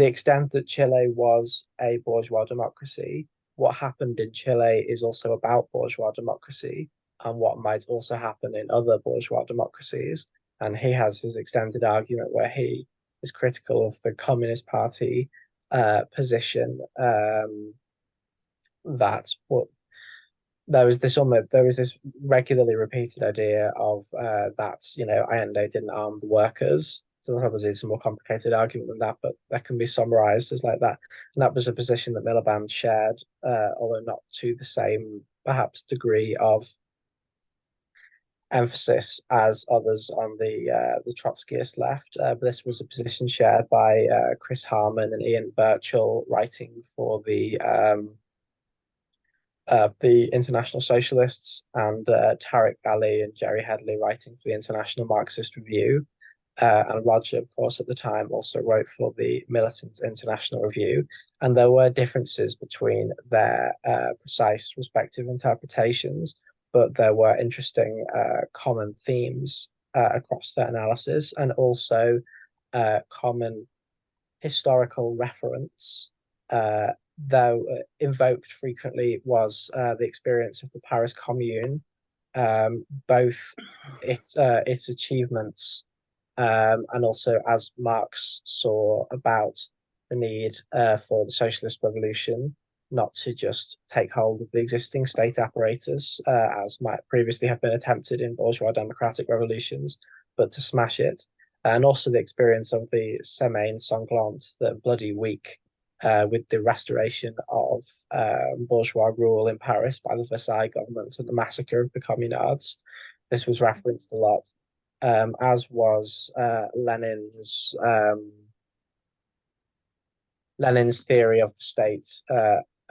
extent that Chile was a bourgeois democracy, what happened in Chile is also about bourgeois democracy and what might also happen in other bourgeois democracies. And he has his extended argument where he is critical of the Communist Party position, that what there was this regularly repeated idea of that Allende didn't arm the workers. So obviously it's a more complicated argument than that, but that can be summarized as like that. And that was a position that Miliband shared, although not to the same perhaps degree of emphasis as others on the Trotskyist left. But this was a position shared by Chris Harman and Ian Birchall, writing for the International Socialists, and Tariq Ali and Jerry Headley writing for the International Marxist Review. And Roger, of course, at the time also wrote for the Militant International Review. And there were differences between their precise respective interpretations, but there were interesting common themes across their analysis, and also common historical reference. Though invoked frequently was the experience of the Paris Commune, both its achievements, and also as Marx saw about the need for the socialist revolution not to just take hold of the existing state apparatus, as might previously have been attempted in bourgeois democratic revolutions, but to smash it. And also the experience of the Semaine Sanglante, the Bloody Week, with the restoration of bourgeois rule in Paris by the Versailles government and the massacre of the communards. This was referenced a lot, as was Lenin's theory of the state,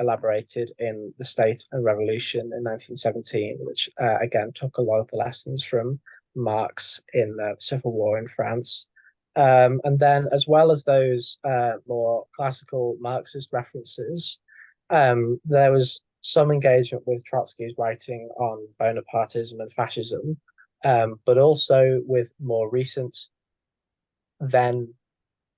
elaborated in The State and Revolution in 1917, which again took a lot of the lessons from Marx in the Civil War in France. And then, as well as those more classical Marxist references, there was some engagement with Trotsky's writing on Bonapartism and fascism, but also with more recent, then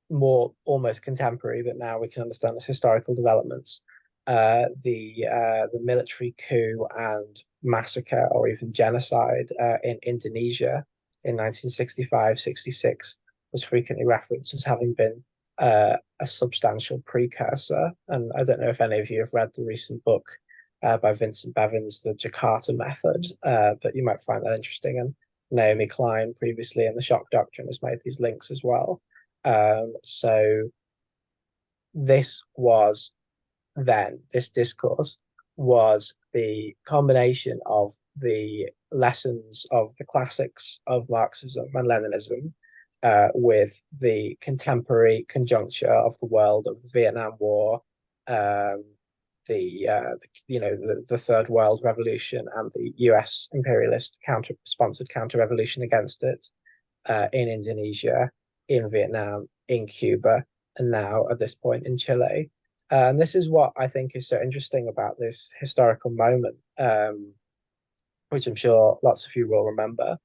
more almost contemporary, but now we can understand as historical developments, the military coup and massacre or even genocide in Indonesia in 1965-66 was frequently referenced as having been a substantial precursor. And I don't know if any of you have read the recent book by Vincent Bevins, The Jakarta Method, but you might find that interesting. And Naomi Klein, previously in The Shock Doctrine, has made these links as well. So this discourse was the combination of the lessons of the classics of Marxism and Leninism, with the contemporary conjuncture of the world of the Vietnam War, the Third World Revolution, and the U.S. imperialist sponsored counter revolution against it, in Indonesia, in Vietnam, in Cuba, and now at this point in Chile. And this is what I think is so interesting about this historical moment, which I'm sure lots of you will remember,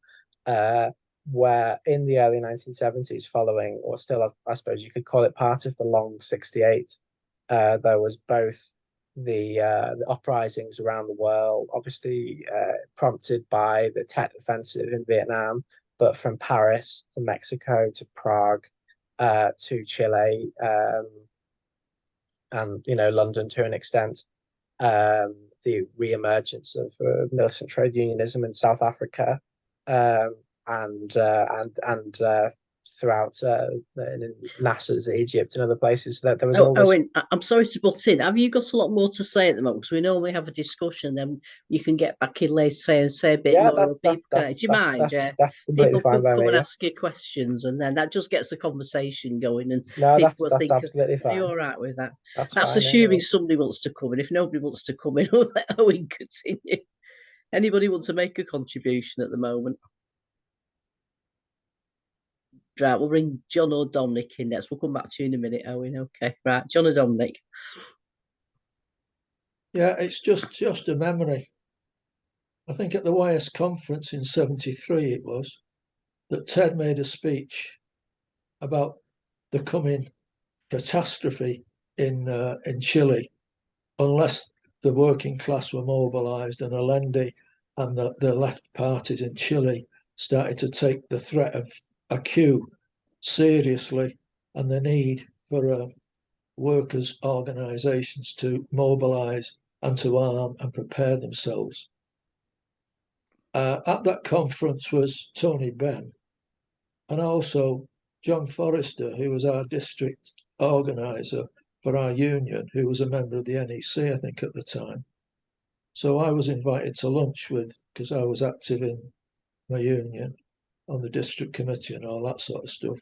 uh, where in the early 1970s, following, or still, I suppose you could call it part of the Long 68, there was both the uprisings around the world, obviously prompted by the Tet Offensive in Vietnam, but from Paris to Mexico to Prague to Chile, and London to an extent. The re-emergence of militant trade unionism in South Africa, and throughout in NASA's Egypt and other places. That there was all this. Owen, I'm sorry to butt in. Have you got a lot more to say at the moment? Because we normally have a discussion, then you can get back in later and say a bit Yeah, more. Do you mind? That's completely People fine could by come me. and Yeah. ask you questions, and then that just gets the conversation going, and No, people will that's think, absolutely "Are you fine. all right with that?" That's That's fine. assuming Anyway. somebody wants to come in. If nobody wants to come in, we'll let Owen continue. Anybody want to make a contribution at the moment? Right, we'll bring John or Dominic in next. We'll come back to you in a minute, Owen. Okay, right, John or Dominic. Yeah, it's just a memory. I think at the YS conference in '73 it was that Ted made a speech about the coming catastrophe in Chile unless the working class were mobilised, and Allende and the left parties in Chile started to take the threat of a coup seriously, and the need for workers' organisations to mobilise and to arm and prepare themselves. At that conference was Tony Benn, and also John Forrester, who was our district organiser for our union, who was a member of the NEC, I think, at the time. So I was invited to lunch because I was active in my union on the district committee and all that sort of stuff.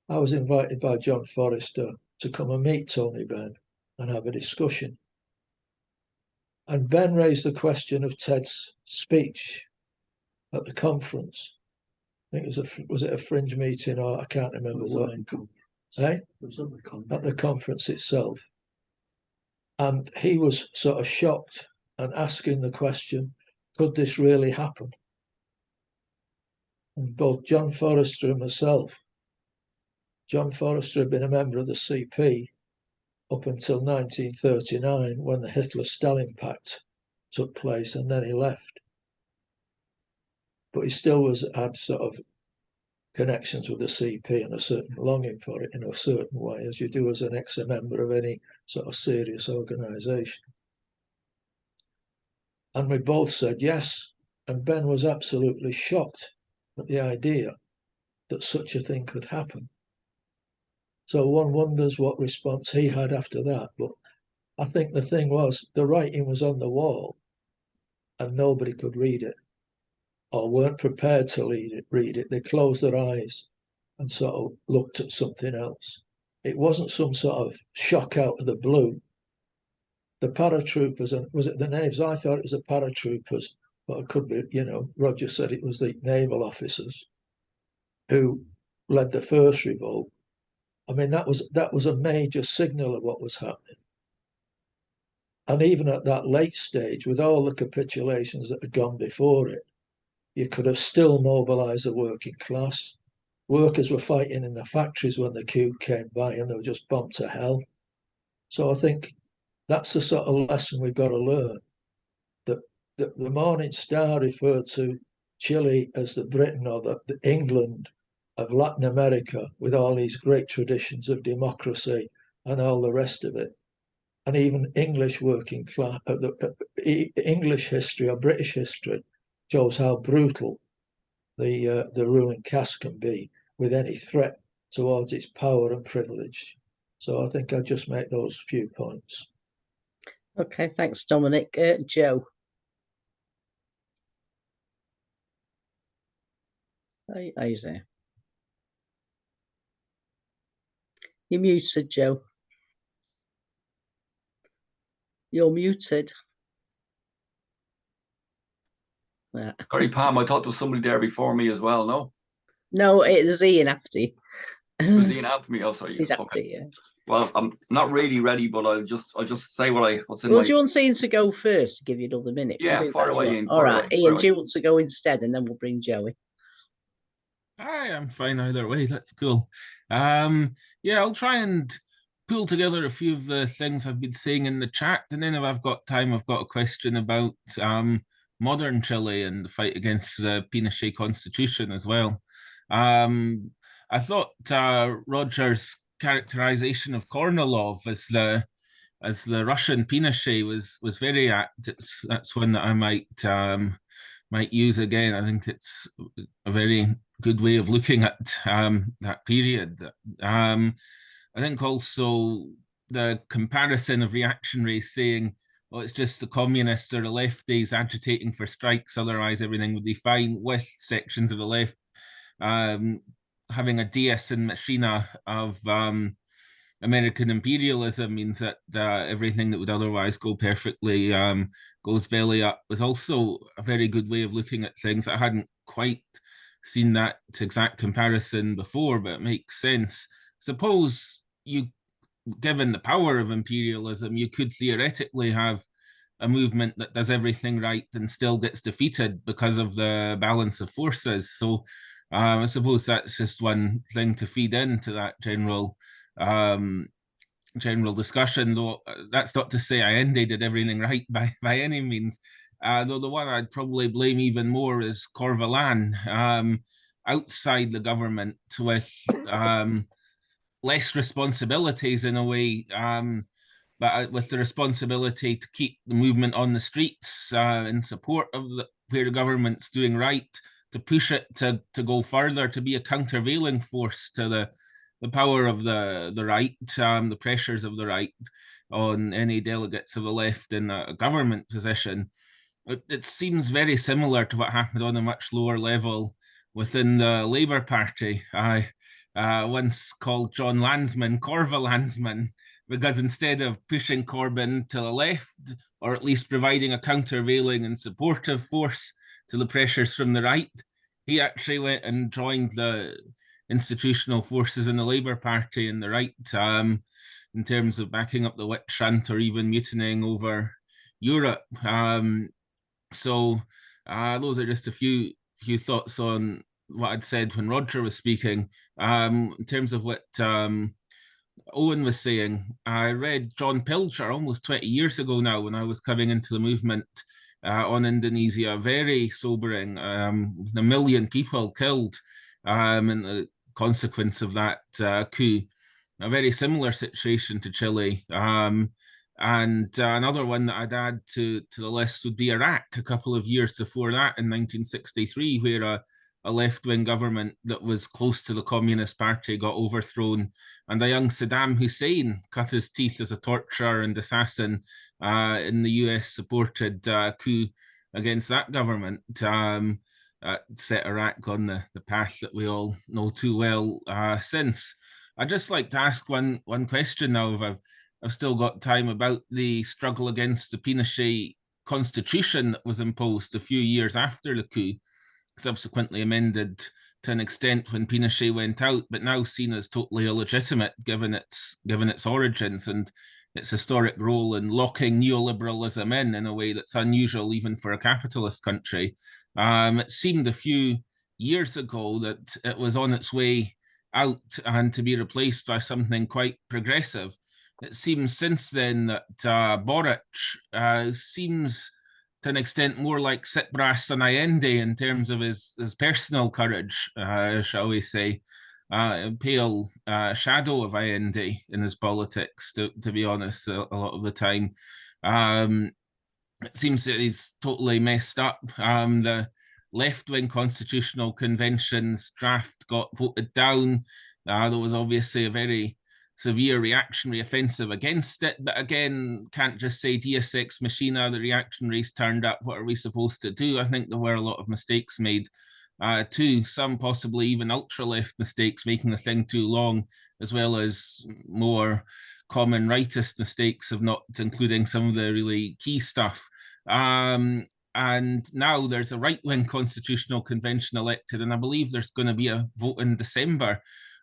I was invited by John Forrester to come and meet Tony Benn and have a discussion. And Ben raised the question of Ted's speech at the conference. I think was it a fringe meeting, or I can't remember what. It was at the conference itself. And he was sort of shocked and asking the question, could this really happen? And both John Forrester and myself, John Forrester had been a member of the CP up until 1939 when the Hitler-Stalin Pact took place, and then he left. But he still had sort of connections with the CP and a certain longing for it in a certain way, as you do as an ex-member of any sort of serious organisation. And we both said yes, and Ben was absolutely shocked at the idea that such a thing could happen. So one wonders what response he had after that. But I think the thing was, the writing was on the wall and nobody could read it, or weren't prepared to read it. They closed their eyes and sort of looked at something else. It wasn't some sort of shock out of the blue. The paratroopers, and was it the navies? I thought it was the paratroopers, but it could be, Roger said it was the naval officers who led the first revolt. I mean, that was a major signal of what was happening. And even at that late stage, with all the capitulations that had gone before it, you could have still mobilised the working class. Workers were fighting in the factories when the coup came by, and they were just bombed to hell. So I think that's the sort of lesson we've got to learn. That the Morning Star referred to Chile as the Britain or the England of Latin America, with all these great traditions of democracy and all the rest of it. And even English working class, English history or British history shows how brutal the ruling caste can be with any threat towards its power and privilege. So I think I'll just make those few points. Okay, thanks, Dominic. Joe. Are you there? You're muted, Joe. You're muted. Yeah. Sorry, Pam, I thought there was somebody there before me as well, no? No, there's Ian after you. Was Ian after me? Oh, sorry. He's after Okay. you. Yeah. Well, I'm not really ready, but I'll just say what's in Well, my. do you want Ian to go first to give you another minute? Yeah, we'll do fire that away, as well. Ian. All Fire right, away, Ian, fire do you want to go instead, and then we'll bring Joey? I'm fine either way. That's cool. Yeah, I'll try and pull together a few of the things I've been saying in the chat, and then if I've got time, I've got a question about modern Chile and the fight against the Pinochet constitution as well. I thought Roger's characterization of Kornilov as the Russian Pinochet was very apt. That's one that I might use again. I think it's a very good way of looking at that period. I think also the comparison of reactionaries saying, "Oh, it's just the communists or the lefties agitating for strikes, otherwise everything would be fine," with sections of the left having a deus in machina of American imperialism means that everything that would otherwise go perfectly goes belly up, was also a very good way of looking at things. I hadn't quite seen that exact comparison before, but it makes sense. Suppose you, given the power of imperialism, you could theoretically have a movement that does everything right and still gets defeated because of the balance of forces. So I suppose that's just one thing to feed into that general discussion, though that's not to say Allende did everything right by any means. Though the one I'd probably blame even more is Corvalán, outside the government with less responsibilities in a way, but with the responsibility to keep the movement on the streets in support of where the government's doing right, to push it to go further, to be a countervailing force to the power of the right, the pressures of the right on any delegates of the left in a government position. It seems very similar to what happened on a much lower level within the Labour Party. I once called John Landsman Corva Landsman, because instead of pushing Corbyn to the left, or at least providing a countervailing and supportive force to the pressures from the right, he actually went and joined the institutional forces in the Labour Party and the right, in terms of backing up the witch hunt or even mutinying over Europe. So those are just a few thoughts on what I'd said when Roger was speaking. In terms of what Owen was saying, I read John Pilger almost 20 years ago now when I was coming into the movement on Indonesia. Very sobering. 1 million people killed in the consequence of that coup. A very similar situation to Chile. And another one that I'd add to the list would be Iraq a couple of years before that in 1963, where a left-wing government that was close to the Communist Party got overthrown, and a young Saddam Hussein cut his teeth as a torturer and assassin in the US-supported coup against that government. Set Iraq on the path that we all know too well since. I'd just like to ask one question now, if I've still got time, about the struggle against the Pinochet constitution that was imposed a few years after the coup, subsequently amended to an extent when Pinochet went out, but now seen as totally illegitimate given its origins and its historic role in locking neoliberalism in a way that's unusual even for a capitalist country. It seemed a few years ago that it was on its way out and to be replaced by something quite progressive. It seems since then that Boric seems to an extent more like Tsipras than Allende in terms of his personal courage, shall we say. A pale shadow of Allende in his politics, to be honest, a lot of the time. It seems that he's totally messed up. The left-wing constitutional convention's draft got voted down. There was obviously a very severe reactionary offensive against it, but again, can't just say Deus Ex Machina, the reactionaries turned up, what are we supposed to do? I think there were a lot of mistakes made too, some possibly even ultra-left mistakes, making the thing too long, as well as more common rightist mistakes of not including some of the really key stuff. And now there's a right-wing constitutional convention elected, and I believe there's going to be a vote in December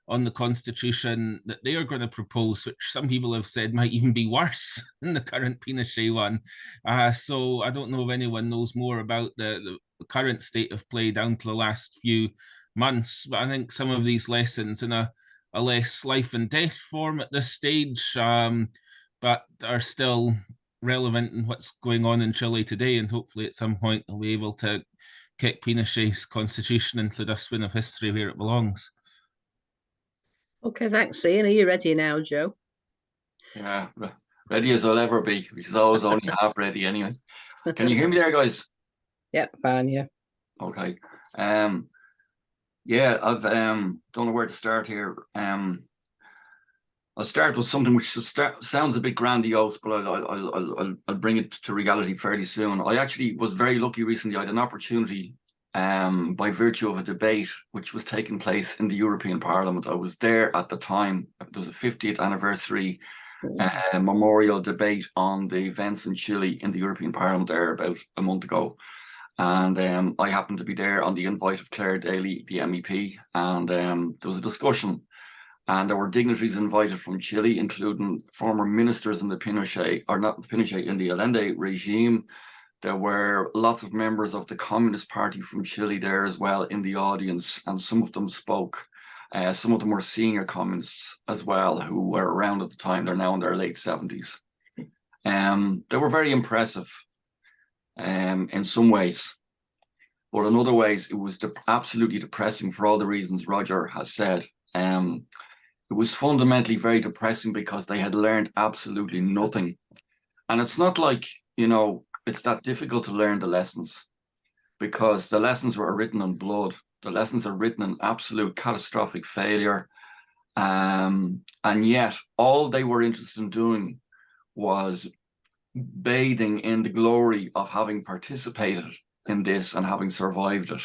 on the constitution that they are going to propose, which some people have said might even be worse than the current Pinochet one. So I don't know if anyone knows more about the current state of play down to the last few months, but I think some of these lessons in a less life and death form at this stage, but are still relevant in what's going on in Chile today, and hopefully at some point they'll be able to kick Pinochet's constitution into the dustbin of history where it belongs. Okay, thanks, Ian. Are you ready now, Joe? Yeah, ready as I'll ever be, which is always only half ready anyway. Can you hear me there, guys? Yeah, fine, yeah. Okay. Yeah, I've don't know where to start here. I'll start with something which sounds a bit grandiose, but I'll bring it to reality fairly soon. I actually was very lucky recently. I had an opportunity, by virtue of a debate which was taking place in the European Parliament. I was there at the time. There was a 50th anniversary memorial debate on the events in Chile in the European Parliament there about a month ago. And I happened to be there on the invite of Claire Daly, the MEP, and there was a discussion. And there were dignitaries invited from Chile, including former ministers in the Pinochet, or not the Pinochet, in the Allende regime. There were lots of members of the Communist Party from Chile there as well in the audience, and some of them spoke. Some of them were senior communists as well, who were around at the time. They're now in their late 70s. They were very impressive in some ways. But in other ways, it was absolutely depressing for all the reasons Roger has said. It was fundamentally very depressing because they had learned absolutely nothing. And it's not like, it's that difficult to learn the lessons, because the lessons were written in blood. The lessons are written in absolute catastrophic failure. And yet all they were interested in doing was bathing in the glory of having participated in this and having survived it.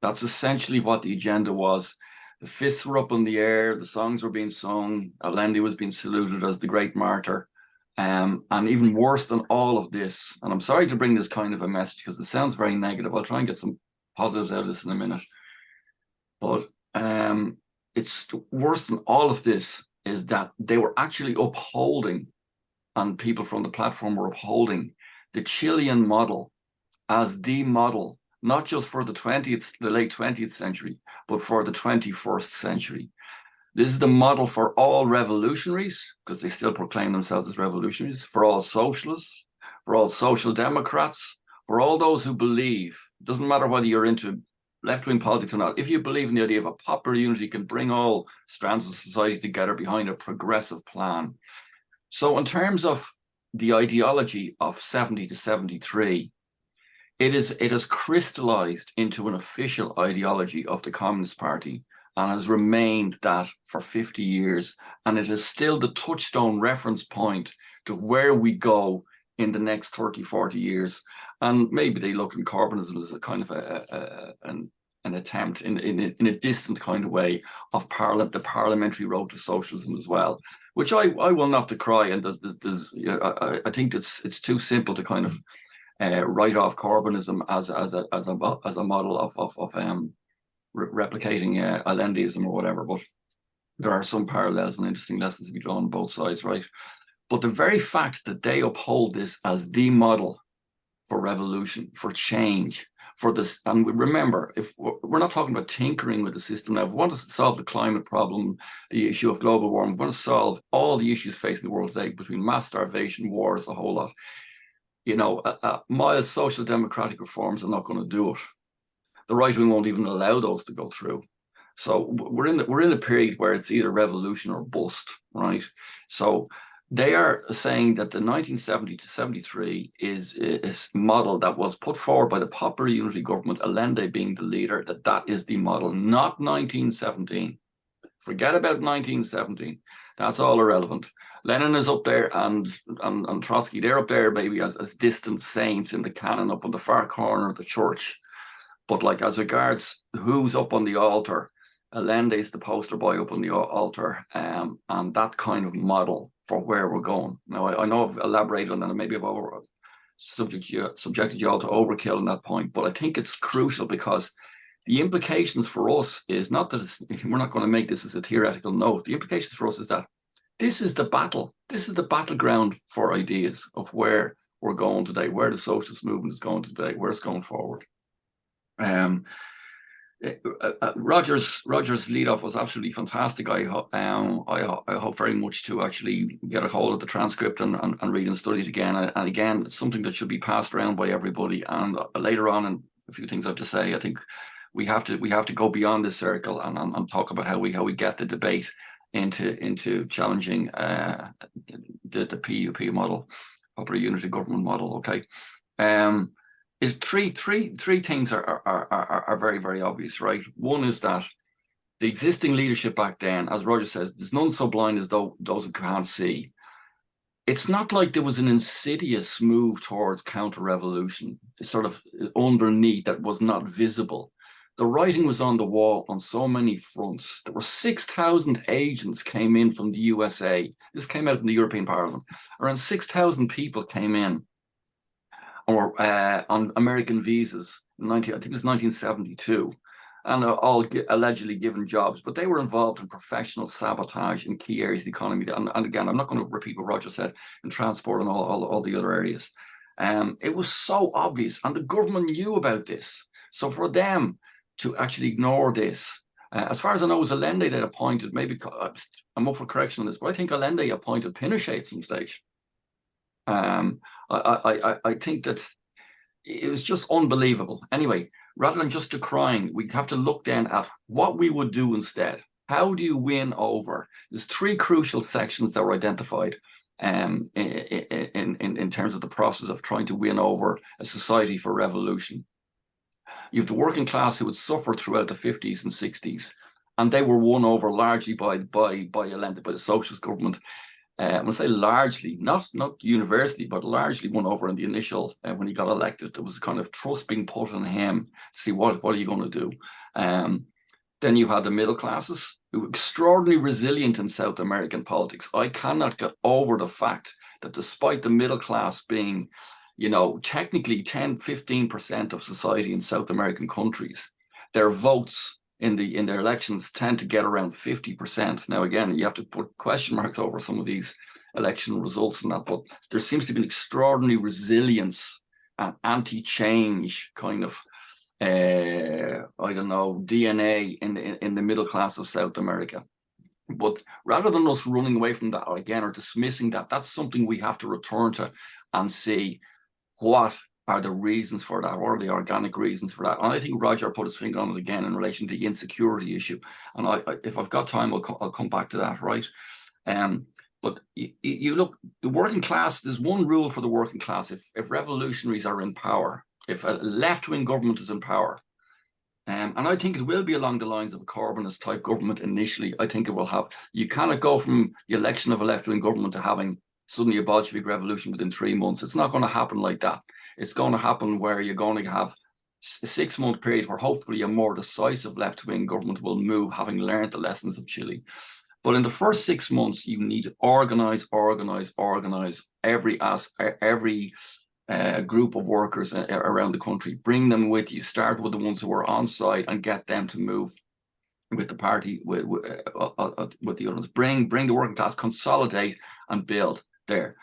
That's essentially what the agenda was. The fists were up in the air, the songs were being sung, Allende was being saluted as the great martyr. And even worse than all of this, and I'm sorry to bring this kind of a message because it sounds very negative. I'll try and get some positives out of this in a minute. But it's worse than all of this is that they were actually upholding, and people from the platform were upholding, the Chilean model as the model, not just for the late 20th century, but for the 21st century. This is the model for all revolutionaries, because they still proclaim themselves as revolutionaries, for all socialists, for all social democrats, for all those who believe, it doesn't matter whether you're into left-wing politics or not, if you believe in the idea of a popular unity, can bring all strands of society together behind a progressive plan. So in terms of the ideology of 70 to 73, it has crystallized into an official ideology of the Communist Party and has remained that for 50 years. And it is still the touchstone reference point to where we go in the next 30, 40 years. And maybe they look in Corbynism as a kind of an attempt in a distant kind of way of the parliamentary road to socialism as well, which I will not decry. And I think it's too simple to kind of write off Corbynism as a model of replicating Allendeism or whatever. But there are some parallels and interesting lessons to be drawn on both sides, right? But the very fact that they uphold this as the model for revolution, for change, for this, and remember, if we're not talking about tinkering with the system now, if we want to solve the climate problem, the issue of global warming, we want to solve all the issues facing the world today between mass starvation, wars, the whole lot. Mild social democratic reforms are not going to do it. The right wing won't even allow those to go through. So we're in a period where it's either revolution or bust, right? So they are saying that the 1970 to 73 is a model that was put forward by the Popular Unity government, Allende being the leader, that is the model, not 1917. Forget about 1917. That's all irrelevant. Lenin is up there and Trotsky, they're up there maybe as distant saints in the canon up on the far corner of the church. But like as regards who's up on the altar, Allende's the poster boy up on the altar, and that kind of model for where we're going. Now, I know I've elaborated on that, and maybe I've subjected you all to overkill on that point, but I think it's crucial because the implications for us is not that we're not going to make this as a theoretical note. The implications for us is that this is the battle. This is the battleground for ideas of where we're going today, where the socialist movement is going today, where it's going forward. Roger's lead off was absolutely fantastic. I hope very much to actually get a hold of the transcript and read and study it again. And again, it's something that should be passed around by everybody. And later on, and a few things I have to say, I think we have to go beyond this circle and talk about how we get the debate into challenging the PUP model, popular unity government model. Okay. Is three things are very, very obvious, right? One is that the existing leadership back then, as Roger says, there's none so blind as those who can't see. It's not like there was an insidious move towards counter-revolution, sort of underneath, that was not visible. The writing was on the wall on so many fronts. There were 6,000 agents came in from the USA. This came out in the European Parliament. Around 6,000 people came in, or on American visas, I think it was 1972, and all allegedly given jobs, but they were involved in professional sabotage in key areas of the economy. And again, I'm not going to repeat what Roger said, in transport and all the other areas. It was so obvious, and the government knew about this. So for them to actually ignore this, as far as I know, it was Allende that appointed, maybe I'm up for correction on this, but I think Allende appointed Pinochet at some stage. I think that it was just unbelievable. Anyway, rather than just decrying, we have to look then at what we would do instead. How do you win over? There's three crucial sections that were identified in terms of the process of trying to win over a society for revolution. You have the working class who would suffer throughout the 50s and 60s, and they were won over largely by Allende, by the socialist government. I would say largely, not universally, but largely won over in the initial, when he got elected. There was a kind of trust being put on him to see what are you going to do. Then you had the middle classes, who were extraordinarily resilient in South American politics. I cannot get over the fact that despite the middle class being, technically 10-15% of society in South American countries, their votes in their elections tend to get around 50%. Now, again, you have to put question marks over some of these election results and that, but there seems to be an extraordinary resilience and anti-change kind of, DNA in the middle class of South America. But rather than us running away from that, again, or dismissing that, that's something we have to return to and see what are the reasons for that, or the organic reasons for that. And I think Roger put his finger on it again in relation to the insecurity issue. And if I've got time, I'll come back to that, right? But you look, the working class, there's one rule for the working class. If revolutionaries are in power, if a left-wing government is in power, and I think it will be along the lines of a Corbynist type government initially. I think it will have, you cannot go from the election of a left-wing government to having suddenly a Bolshevik revolution within 3 months. It's not going to happen like that. It's going to happen where you're going to have a 6-month period where hopefully a more decisive left-wing government will move, having learned the lessons of Chile. But in the first 6 months, you need to organize every group of workers around the country. Bring them with you. Start with the ones who are on side and get them to move with the party, with the others. Bring the working class, consolidate and build there.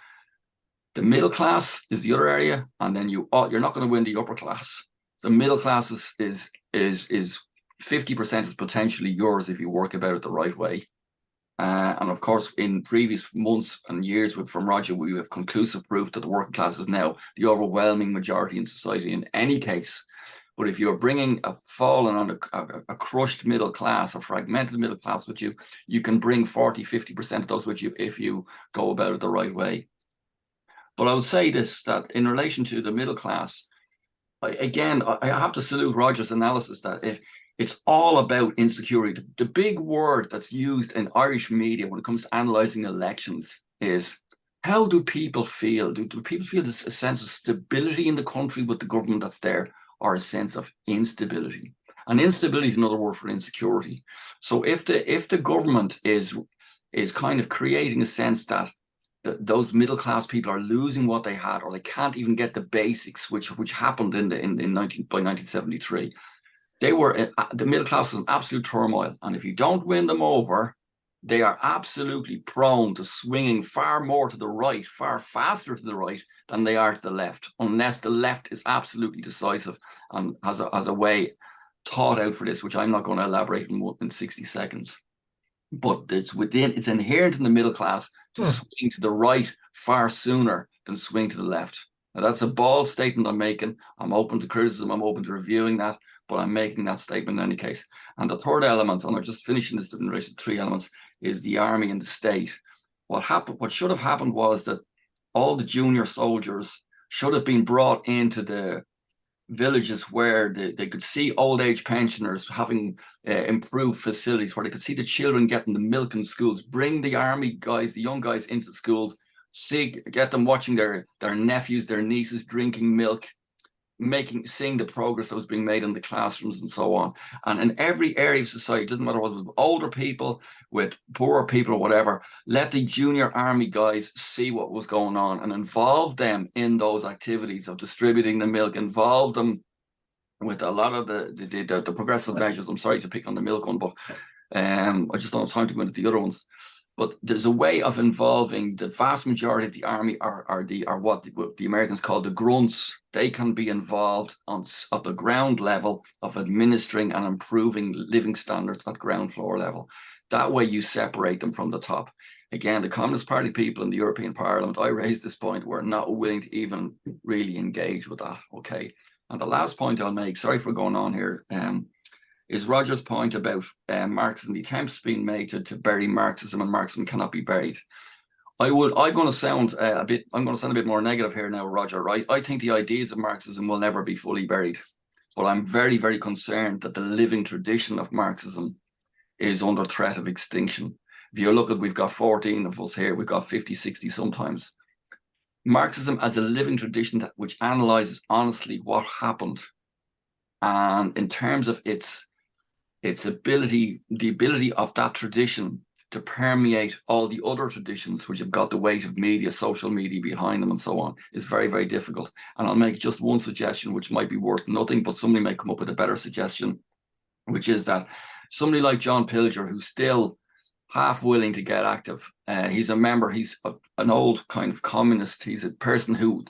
The middle class is the other area, and then you're not going to win the upper class. So middle class is 50% is potentially yours if you work about it the right way. And of course, in previous months and years from Roger, we have conclusive proof that the working class is now the overwhelming majority in society in any case. But if you're bringing a fallen on a crushed middle class, a fragmented middle class with you, you can bring 40-50% of those with you if you go about it the right way. But I would say this, that in relation to the middle class, I have to salute Roger's analysis that if it's all about insecurity, the big word that's used in Irish media when it comes to analysing elections is, how do people feel? Do people feel a sense of stability in the country with the government that's there, or a sense of instability? And instability is another word for insecurity. So if the government is kind of creating a sense that those middle class people are losing what they had, or they can't even get the basics, which happened by 1973. They were the middle class was in absolute turmoil, and if you don't win them over, they are absolutely prone to swinging far more to the right, far faster to the right than they are to the left, unless the left is absolutely decisive and has a way thought out for this, which I'm not going to elaborate in 60 seconds. But it's inherent in the middle class to swing to the right far sooner than swing to the left. Now, that's a bold statement I'm making. I'm open to criticism. I'm open to reviewing that, but I'm making that statement in any case. And the third element, and I'm just finishing this in relation to 3 elements, is the army and the state. What should have happened was that all the junior soldiers should have been brought into the villages where they could see old age pensioners having improved facilities, where they could see the children getting the milk in schools, bring the army guys, the young guys into the schools, get them watching their nephews, their nieces drinking milk, seeing the progress that was being made in the classrooms and so on. And in every area of society, it doesn't matter whether it was older people, with poorer people or whatever, let the junior army guys see what was going on and involve them in those activities of distributing the milk, involve them with a lot of the progressive measures. I'm sorry to pick on the milk one, but I just don't have time to go into the other ones. But there's a way of involving the vast majority of the army are what the Americans call the grunts. They can be involved at the ground level of administering and improving living standards at ground floor level. That way you separate them from the top. Again, the Communist Party people in the European Parliament, I raised this point, were not willing to even really engage with that, okay? And the last point I'll make, sorry for going on here, is Roger's point about Marxism, the attempts being made to bury Marxism, and Marxism cannot be buried. I'm going to sound a bit more negative here now, Roger, right? I think the ideas of Marxism will never be fully buried, but I'm very, very concerned that the living tradition of Marxism is under threat of extinction. If you look at, we've got 14 of us here, we've got 50, 60 sometimes. Marxism as a living tradition which analyzes honestly what happened, and in terms of its ability, the ability of that tradition to permeate all the other traditions which have got the weight of media, social media behind them and so on, is very, very difficult. And I'll make just one suggestion, which might be worth nothing, but somebody may come up with a better suggestion, which is that somebody like John Pilger, who's still half willing to get active, he's a member, he's an old kind of communist, he's a person who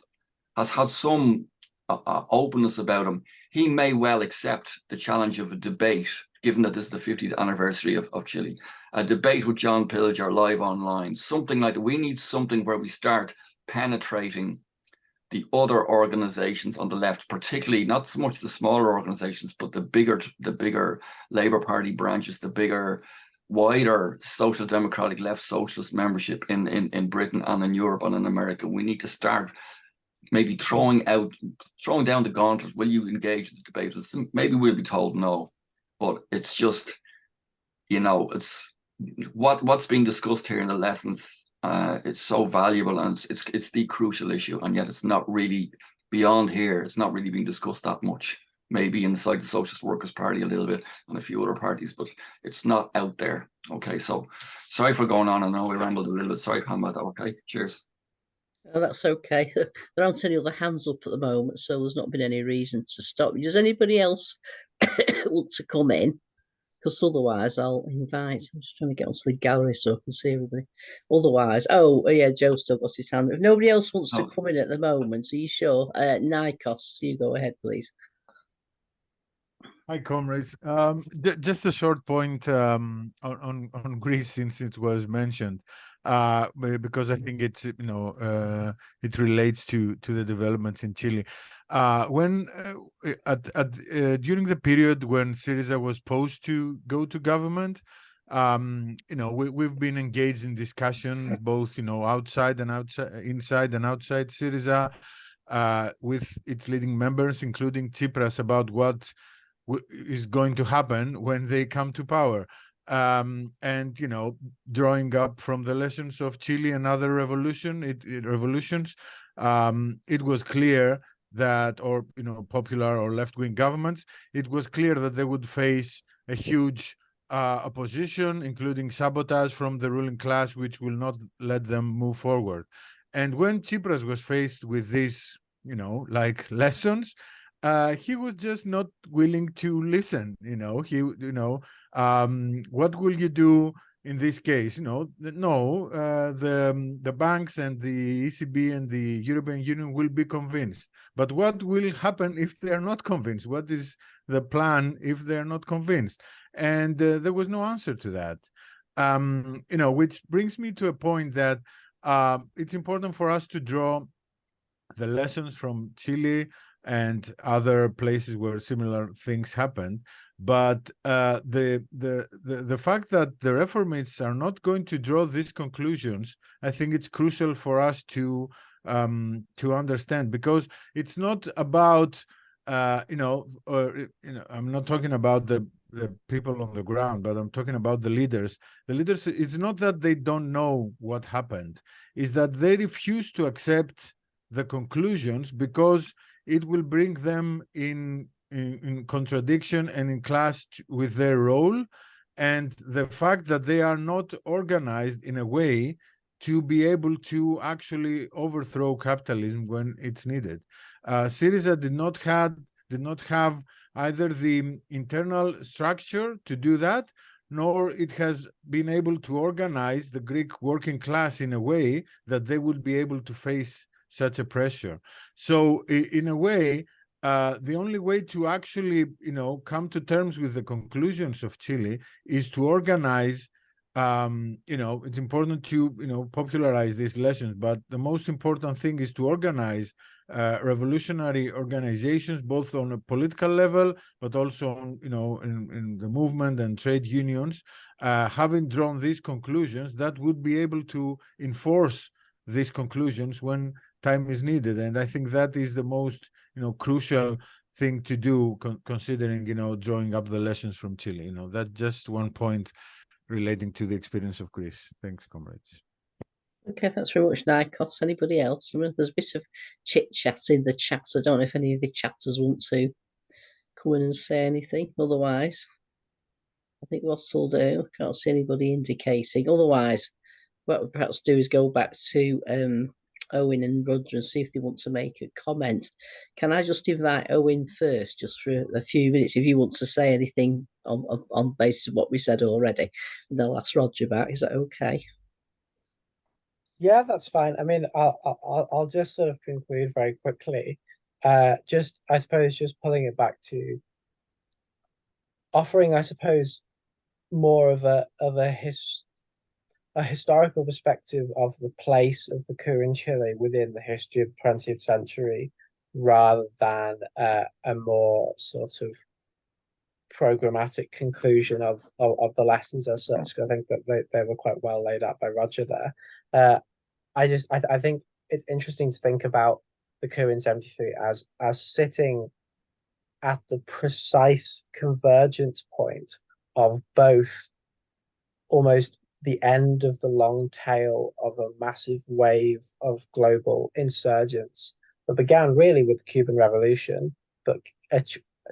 has had some openness about him. He may well accept the challenge of a debate, given that this is the 50th anniversary of Chile, a debate with John Pilger live online, something like that. We need something where we start penetrating the other organizations on the left, particularly not so much the smaller organizations, but the bigger Labour Party branches, the bigger, wider social democratic left socialist membership in Britain and in Europe and in America. We need to start maybe throwing down the gauntlet. Will you engage in the debate? Maybe we'll be told no. But it's just, it's what's being discussed here in the lessons. It's so valuable, and it's the crucial issue, and yet it's not really beyond here. It's not really being discussed that much. Maybe inside the Socialist Workers' Party a little bit, and a few other parties, but it's not out there. Okay, so sorry for going on. I know we rambled a little bit. Sorry, Pam, about that. Okay, cheers. Oh, that's okay. There aren't any other hands up at the moment, so there's not been any reason to stop. Does anybody else want to come in? Because otherwise I'll invite. I'm just trying to get onto the gallery so I can see everybody. Otherwise, yeah, Joe's still got his hand. If nobody else wants to come in at the moment, are you sure? Nikos, you go ahead, please. Hi, comrades. Just a short point on Greece, since it was mentioned, because I think it's it relates to the developments in Chile. When during the period when SYRIZA was supposed to go to government, we've been engaged in discussions both inside and outside SYRIZA, with its leading members, including Tsipras, about what is going to happen when they come to power, and drawing up from the lessons of Chile and other revolutions, it was clear that, or popular or left-wing governments, it was clear that they would face a huge opposition, including sabotage from the ruling class, which will not let them move forward. And when Tsipras was faced with these, like lessons, he was just not willing to listen. What will you do in this case? The banks and the ECB and the European Union will be convinced. But what will happen if they are not convinced? What is the plan if they are not convinced? And there was no answer to that. Which brings me to a point that it's important for us to draw the lessons from Chile and other places where similar things happened. But the fact that the reformists are not going to draw these conclusions, I think it's crucial for us to understand, because it's not about I'm not talking about the people on the ground, but I'm talking about the leaders. The leaders, it's not that they don't know what happened, it's that they refuse to accept the conclusions because it will bring them in contradiction and in clash with their role, and the fact that they are not organized in a way to be able to actually overthrow capitalism when it's needed. SYRIZA did not have either the internal structure to do that, nor it has been able to organize the Greek working class in a way that they would be able to face such a pressure. So in a way, the only way to actually, come to terms with the conclusions of Chile is to organize. It's important to, popularize these lessons, but the most important thing is to organize revolutionary organizations, both on a political level, but also on, in the movement and trade unions, having drawn these conclusions that would be able to enforce these conclusions when time is needed. And I think that is the most, crucial thing to do, considering, drawing up the lessons from Chile. That's just one point relating to the experience of Greece. Thanks, comrades. Okay, thanks very much, Nikos. Anybody else? I mean, there's a bit of chit-chat in the chat. I don't know if any of the chatters want to come in and say anything. Otherwise, I think we'll still do. I can't see anybody indicating. Otherwise, what we'll perhaps do is go back to Owen and Roger and see if they want to make a comment. Can I just invite Owen first, just for a few minutes, if you want to say anything on basis of what we said already, and then I'll ask Roger back. Is that okay? Yeah, that's fine. I mean, I'll just sort of conclude very quickly. I suppose, just pulling it back to offering, I suppose, more of a historical perspective of the place of the coup in Chile within the history of the 20th century, rather than a more sort of programmatic conclusion of the lessons as such. I think that they were quite well laid out by Roger there. I think it's interesting to think about the coup in 73 as sitting at the precise convergence point of both almost the end of the long tail of a massive wave of global insurgents that began really with the Cuban Revolution, but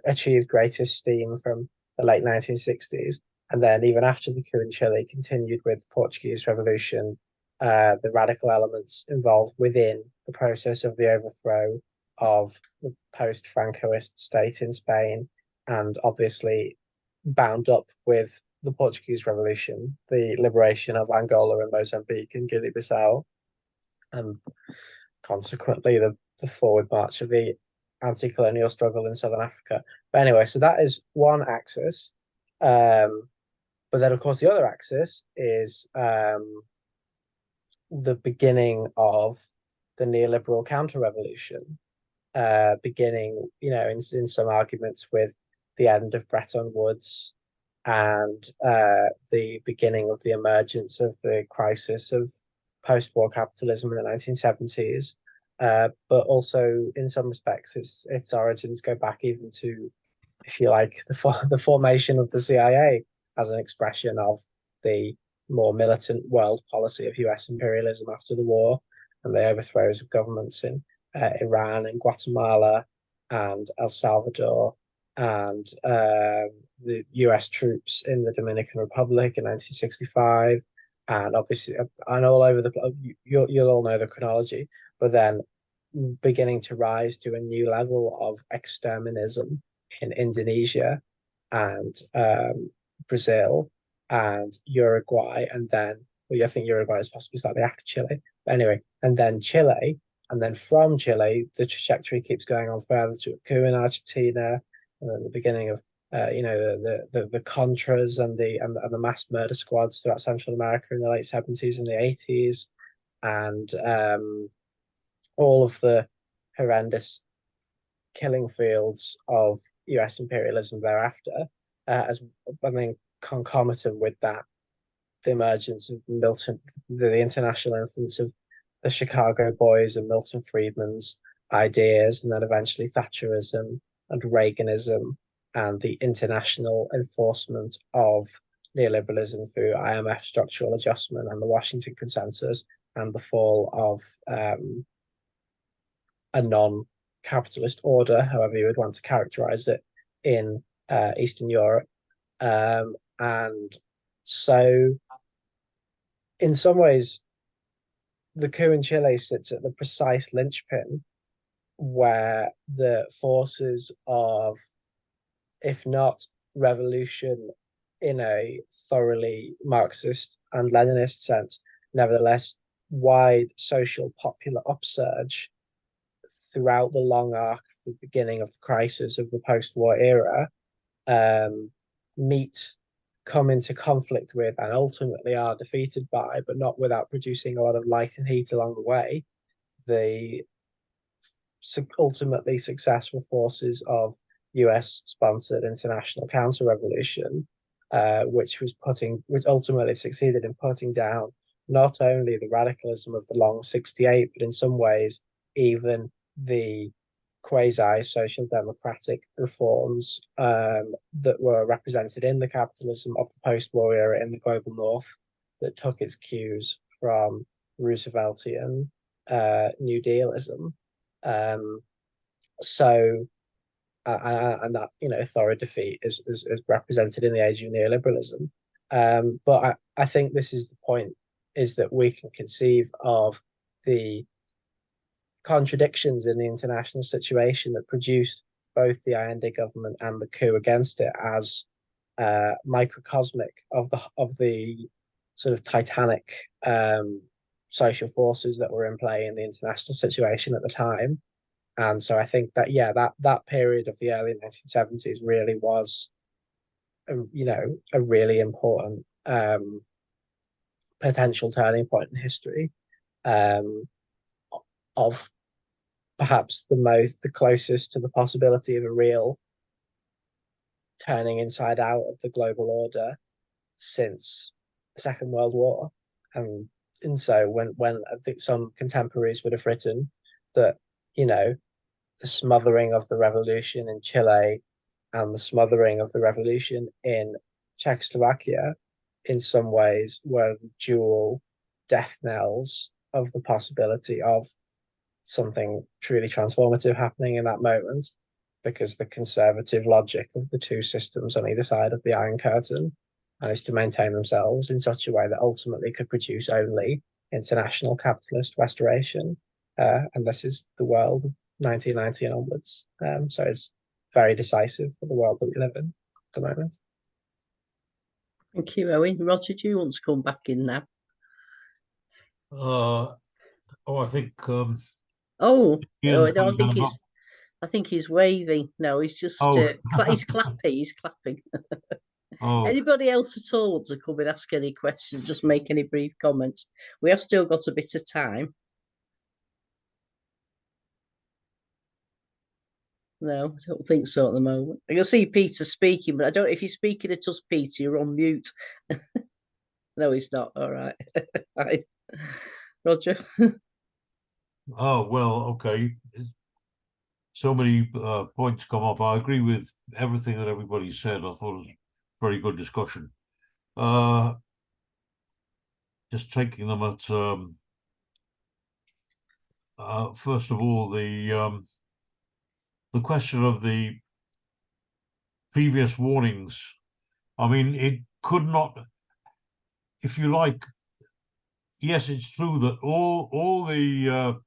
achieved greater steam from the late 1960s. And then even after the coup in Chile, continued with the Portuguese Revolution, the radical elements involved within the process of the overthrow of the post-Francoist state in Spain, and obviously bound up with the Portuguese Revolution, the liberation of Angola and Mozambique and Guinea-Bissau, and consequently the forward march of the anti-colonial struggle in Southern Africa. But anyway, so that is one axis. But then, of course, the other axis is the beginning of the neoliberal counter-revolution, beginning, in some arguments with the end of Bretton Woods and the beginning of the emergence of the crisis of post-war capitalism in the 1970s. But also, in some respects, its origins go back even to, if you like, the formation of the CIA as an expression of the more militant world policy of US imperialism after the war, and the overthrows of governments in Iran and Guatemala and El Salvador, and the US troops in the Dominican Republic in 1965, and obviously, and all over you'll all know the chronology, but then beginning to rise to a new level of exterminism in Indonesia and Brazil and Uruguay, and then, well, I think Uruguay is possibly slightly after Chile. But anyway, and then Chile, and then from Chile, the trajectory keeps going on further to a coup in Argentina, and then the beginning of the Contras and the mass murder squads throughout Central America in the late 70s and the 80s, and all of the horrendous killing fields of US imperialism thereafter, as I mean, concomitant with that, the emergence of Milton, the international influence of the Chicago Boys and Milton Friedman's ideas, and then eventually Thatcherism and Reaganism, and the international enforcement of neoliberalism through IMF structural adjustment and the Washington Consensus, and the fall of a non-capitalist order, however you would want to characterize it, in Eastern Europe. And so in some ways, the coup in Chile sits at the precise linchpin where the forces of, if not revolution in a thoroughly Marxist and Leninist sense, nevertheless, wide social popular upsurge throughout the long arc of the beginning of the crisis of the post-war era, come into conflict with, and ultimately are defeated by, but not without producing a lot of light and heat along the way, the ultimately successful forces of US-sponsored international counter-revolution, which ultimately succeeded in putting down not only the radicalism of the long 68, but in some ways even the quasi-social democratic reforms that were represented in the capitalism of the post-war era in the global north, that took its cues from Rooseveltian New Dealism. And that, thorough defeat is represented in the age of neoliberalism. But I think this is the point, is that we can conceive of the contradictions in the international situation that produced both the Allende government and the coup against it as microcosmic of the sort of titanic social forces that were in play in the international situation at the time. And so I think that, that period of the early 1970s really was, a really important potential turning point in history, of perhaps the closest to the possibility of a real turning inside out of the global order since the Second World War. And so when I think some contemporaries would have written that, the smothering of the revolution in Chile and the smothering of the revolution in Czechoslovakia in some ways were dual death knells of the possibility of something truly transformative happening in that moment, because the conservative logic of the two systems on either side of the Iron Curtain managed to maintain themselves in such a way that ultimately could produce only international capitalist restoration. And this is the world of 1990 and onwards. So it's very decisive for the world that we live in at the moment. Thank you, Owen. Roger, do you want to come back in now? I think. I think he's waving. No, he's just he's clapping. He's clapping. Anybody else at all want to come and ask any questions? Just make any brief comments. We have still got a bit of time. No, I don't think so at the moment. I can see Peter speaking, but I don't know if you're speaking at us, Peter. You're on mute. No, he's not. All right. Right. Roger. Oh, well, okay. So many points come up. I agree with everything that everybody said. I thought it was a very good discussion. Just taking them at first of all, the question of the previous warnings. I mean, it could not, if you like. Yes, it's true that all the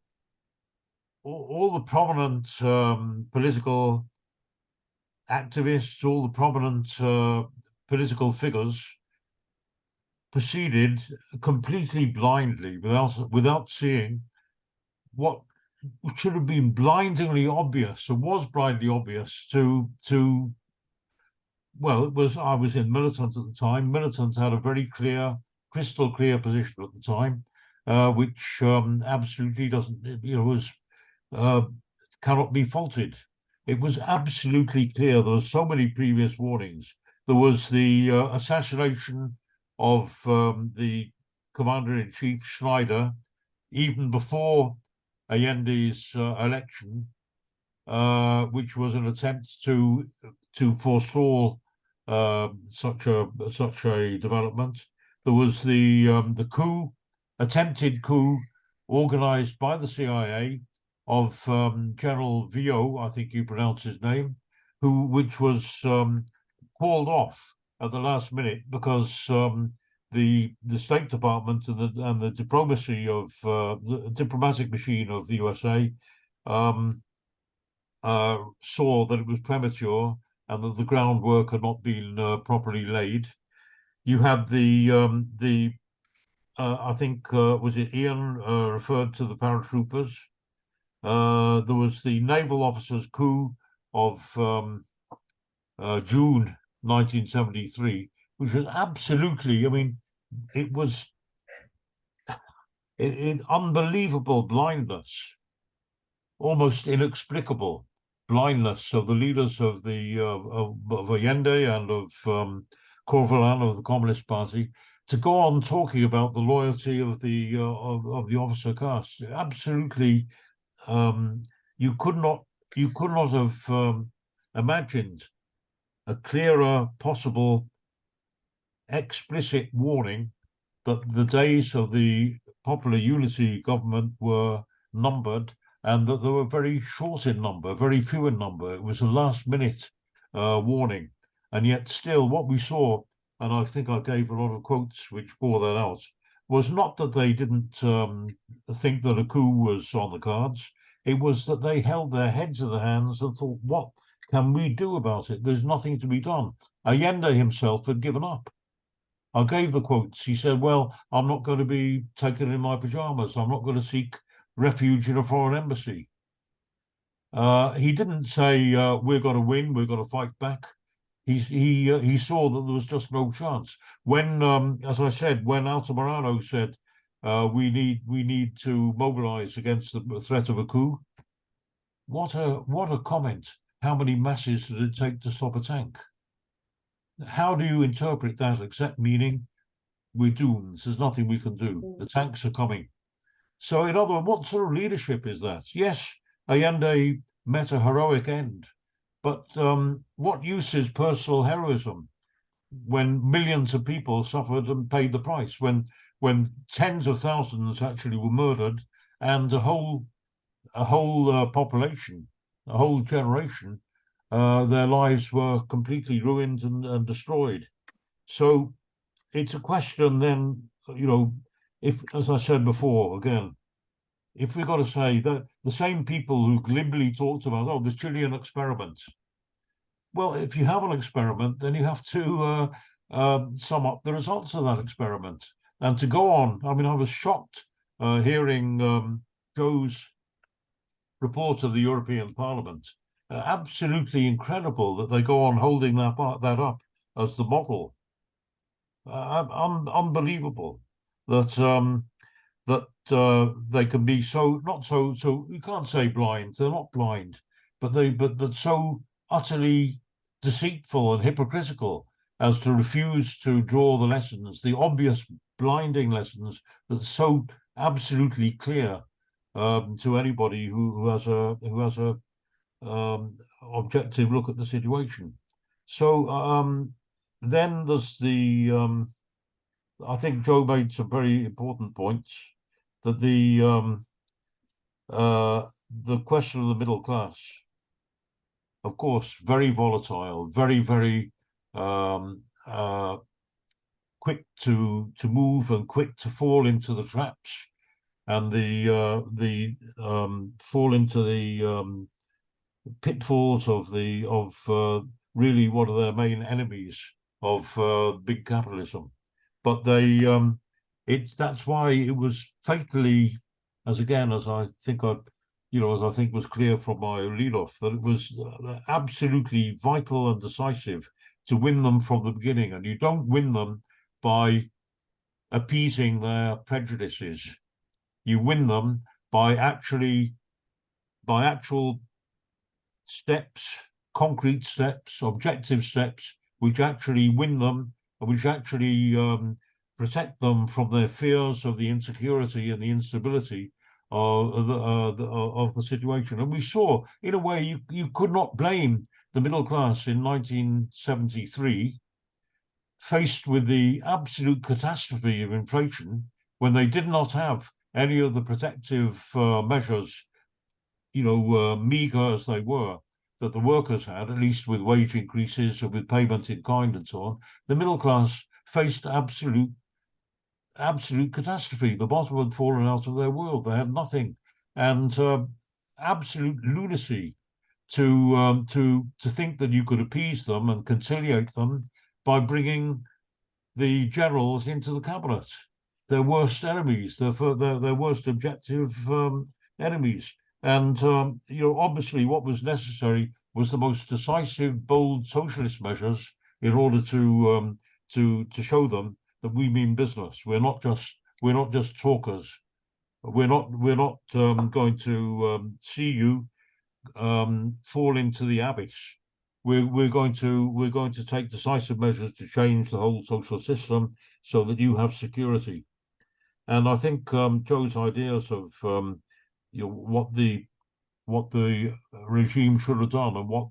prominent political activists, all the prominent political figures proceeded completely blindly, without seeing what should have been blindingly obvious, or was blindly obvious to well, it was. I was in Militant at the time. Militant had a very clear, crystal clear position at the time, which absolutely doesn't, was cannot be faulted. It was absolutely clear. There were so many previous warnings. There was the assassination of the commander-in-chief Schneider, even before Allende's election, which was an attempt to forestall such a development. There was the coup, attempted coup, organized by the CIA of General Vio, I think you pronounce his name, which was called off at the last minute because the State Department and the diplomacy of the diplomatic machine of the USA saw that it was premature and that the groundwork had not been properly laid. You had the I think was it Ian referred to the paratroopers. There was the naval officers coup of June 1973, which was absolutely, I mean, it was in unbelievable blindness, almost inexplicable blindness of the leaders of Allende and of Corbyn of the Communist Party to go on talking about the loyalty of the officer caste. Absolutely, you could not have imagined a clearer possible explicit warning that the days of the popular unity government were numbered, and that they were very short in number, very few in number. It was a last-minute warning. And yet still what we saw, and I think I gave a lot of quotes which bore that out, was not that they didn't think that a coup was on the cards. It was that they held their heads in their hands and thought, what can we do about it? There's nothing to be done. Allende himself had given up. I gave the quotes. He said, well, I'm not going to be taken in my pajamas. I'm not going to seek refuge in a foreign embassy. He didn't say, we're going to win, we're going to fight back. He saw that there was just no chance. When, as I said, when Altamirano said, we need to mobilize against the threat of a coup, what a comment. How many masses did it take to stop a tank? How do you interpret that except meaning we're doomed? There's nothing we can do. The tanks are coming. So in other words, what sort of leadership is that? Yes, Allende met a heroic end, but what use is personal heroism when millions of people suffered and paid the price, when tens of thousands actually were murdered and a whole population, a whole generation, their lives were completely ruined and destroyed. So it's a question then, if, as I said before, again, if we've got to say that the same people who glibly talked about, the Chilean experiment, well, if you have an experiment, then you have to sum up the results of that experiment. And to go on, I mean, I was shocked hearing Joe's report of the European Parliament. Absolutely incredible that they go on holding that up as the model. Unbelievable that they can be so you can't say blind. They're not blind, but so utterly deceitful and hypocritical as to refuse to draw the lessons, the obvious blinding lessons that's so absolutely clear to anybody who has a objective look at the situation. So then there's the I think Joe made some very important points, that the question of the middle class of course, very volatile, very quick to move and quick to fall into the traps, and the fall into the pitfalls of really what are their main enemies of big capitalism. But that's why it was fatally, as I think was clear from my lead-off, that it was absolutely vital and decisive to win them from the beginning. And you don't win them by appeasing their prejudices. You win them by actual steps, concrete steps, objective steps, which actually win them, and which actually protect them from their fears of the insecurity and the instability of the situation. And we saw, in a way, you could not blame the middle class in 1973, faced with the absolute catastrophe of inflation, when they did not have any of the protective measures, meager as they were, that the workers had, at least with wage increases and with payment in kind and so on. The middle class faced absolute catastrophe. The bottom had fallen out of their world. They had nothing, and absolute lunacy to think that you could appease them and conciliate them by bringing the generals into the cabinet, their worst enemies, their worst objective enemies. And obviously, what was necessary was the most decisive, bold socialist measures in order to show them that we mean business. We're not just talkers. We're not going to see you fall into the abyss. We're going to take decisive measures to change the whole social system so that you have security. And I think Joe's ideas of what the regime should have done and what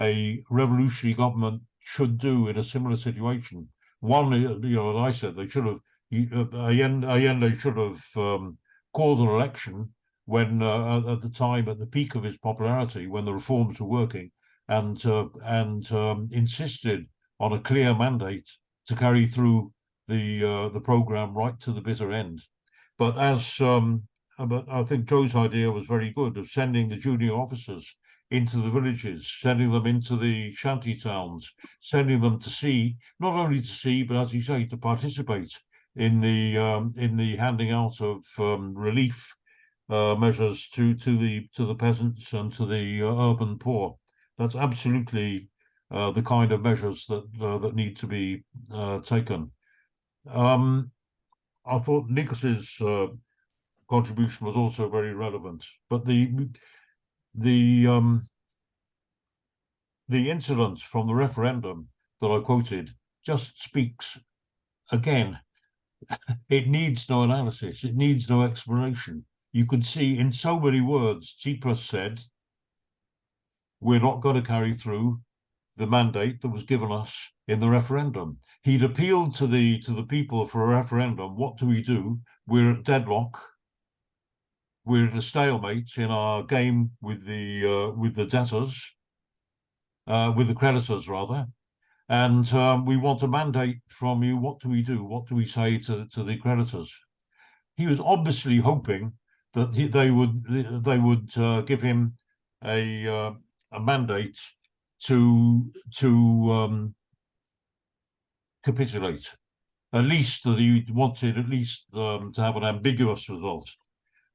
a revolutionary government should do in a similar situation. One, as I said, they should have Allende should have called an election when at the peak of his popularity, when the reforms were working, and insisted on a clear mandate to carry through the program right to the bitter end. But but I think Joe's idea was very good, of sending the junior officers into the villages, sending them into the shanty towns, sending them to see, not only to see, but as you say, to participate in the handing out of relief measures to the peasants and to the urban poor. That's absolutely the kind of measures that need to be taken. I thought Nikos's contribution was also very relevant, but the incident from the referendum that I quoted just speaks again. It needs no analysis. It needs no explanation. You could see in so many words, Tsipras said, we're not going to carry through the mandate that was given us in the referendum. He'd appealed to the people for a referendum. What do? We're at deadlock. We're at a stalemate in our game with the debtors, with the creditors rather, and we want a mandate from you. What do? What do we say to the creditors? He was obviously hoping that they would give him a mandate to capitulate. At least that he wanted to have an ambiguous result.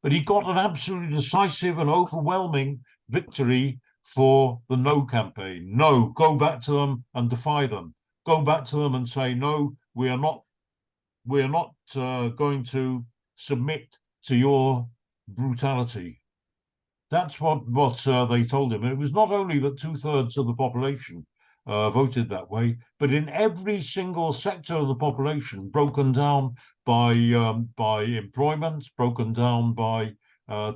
But he got an absolutely decisive and overwhelming victory for the no campaign. No, go back to them and defy them. Go back to them and say, no, we are not going to submit to your brutality. That's what they told him. And it was not only that 2/3 of the population voted that way, but in every single sector of the population, broken down by employment, broken down by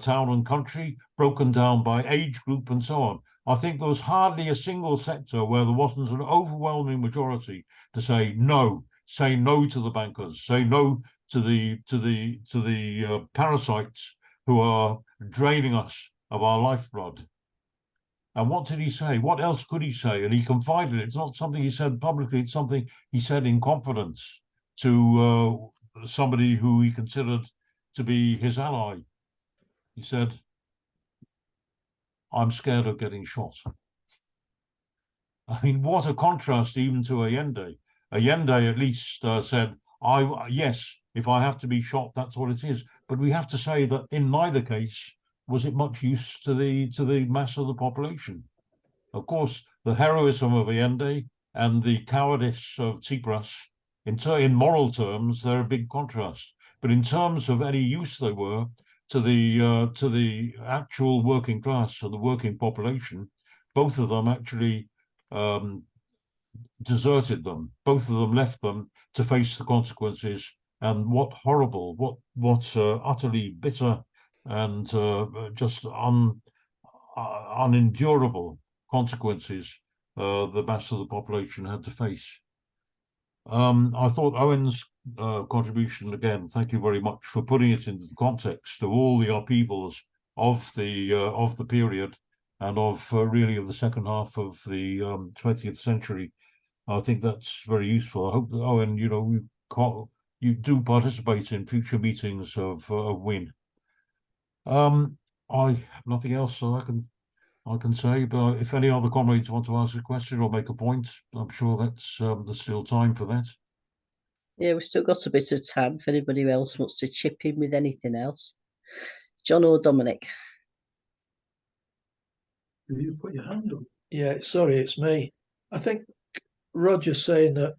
town and country, broken down by age group, and so on. I think there was hardly a single sector where there wasn't an overwhelming majority to say no to the bankers, say no to the parasites who are draining us of our lifeblood. And what did he say? What else could he say? And he confided. It's not something he said publicly. It's something he said in confidence to somebody who he considered to be his ally. He said, "I'm scared of getting shot." I mean, what a contrast even to Allende. Allende at least said, yes, if I have to be shot, that's what it is. But we have to say that in neither case was it much use to the mass of the population. Of course, the heroism of Allende and the cowardice of Tsipras, in moral terms, they're a big contrast. But in terms of any use they were to the actual working class and the working population, both of them actually deserted them. Both of them left them to face the consequences. And what horrible, what utterly bitter and just unendurable consequences the mass of the population had to face. I thought Owen's contribution, again, thank you very much for putting it into the context of all the upheavals of the period and of really of the second half of the 20th century. I think that's very useful. I hope that, Owen, you do participate in future meetings of WIN. I have nothing else I can say, but if any other comrades want to ask a question or make a point, I'm sure that's there's still time for that. Yeah, we've still got a bit of time if anybody else wants to chip in with anything else. John or Dominic? Have you put your hand up? Yeah, sorry, it's me. I think Roger's saying that,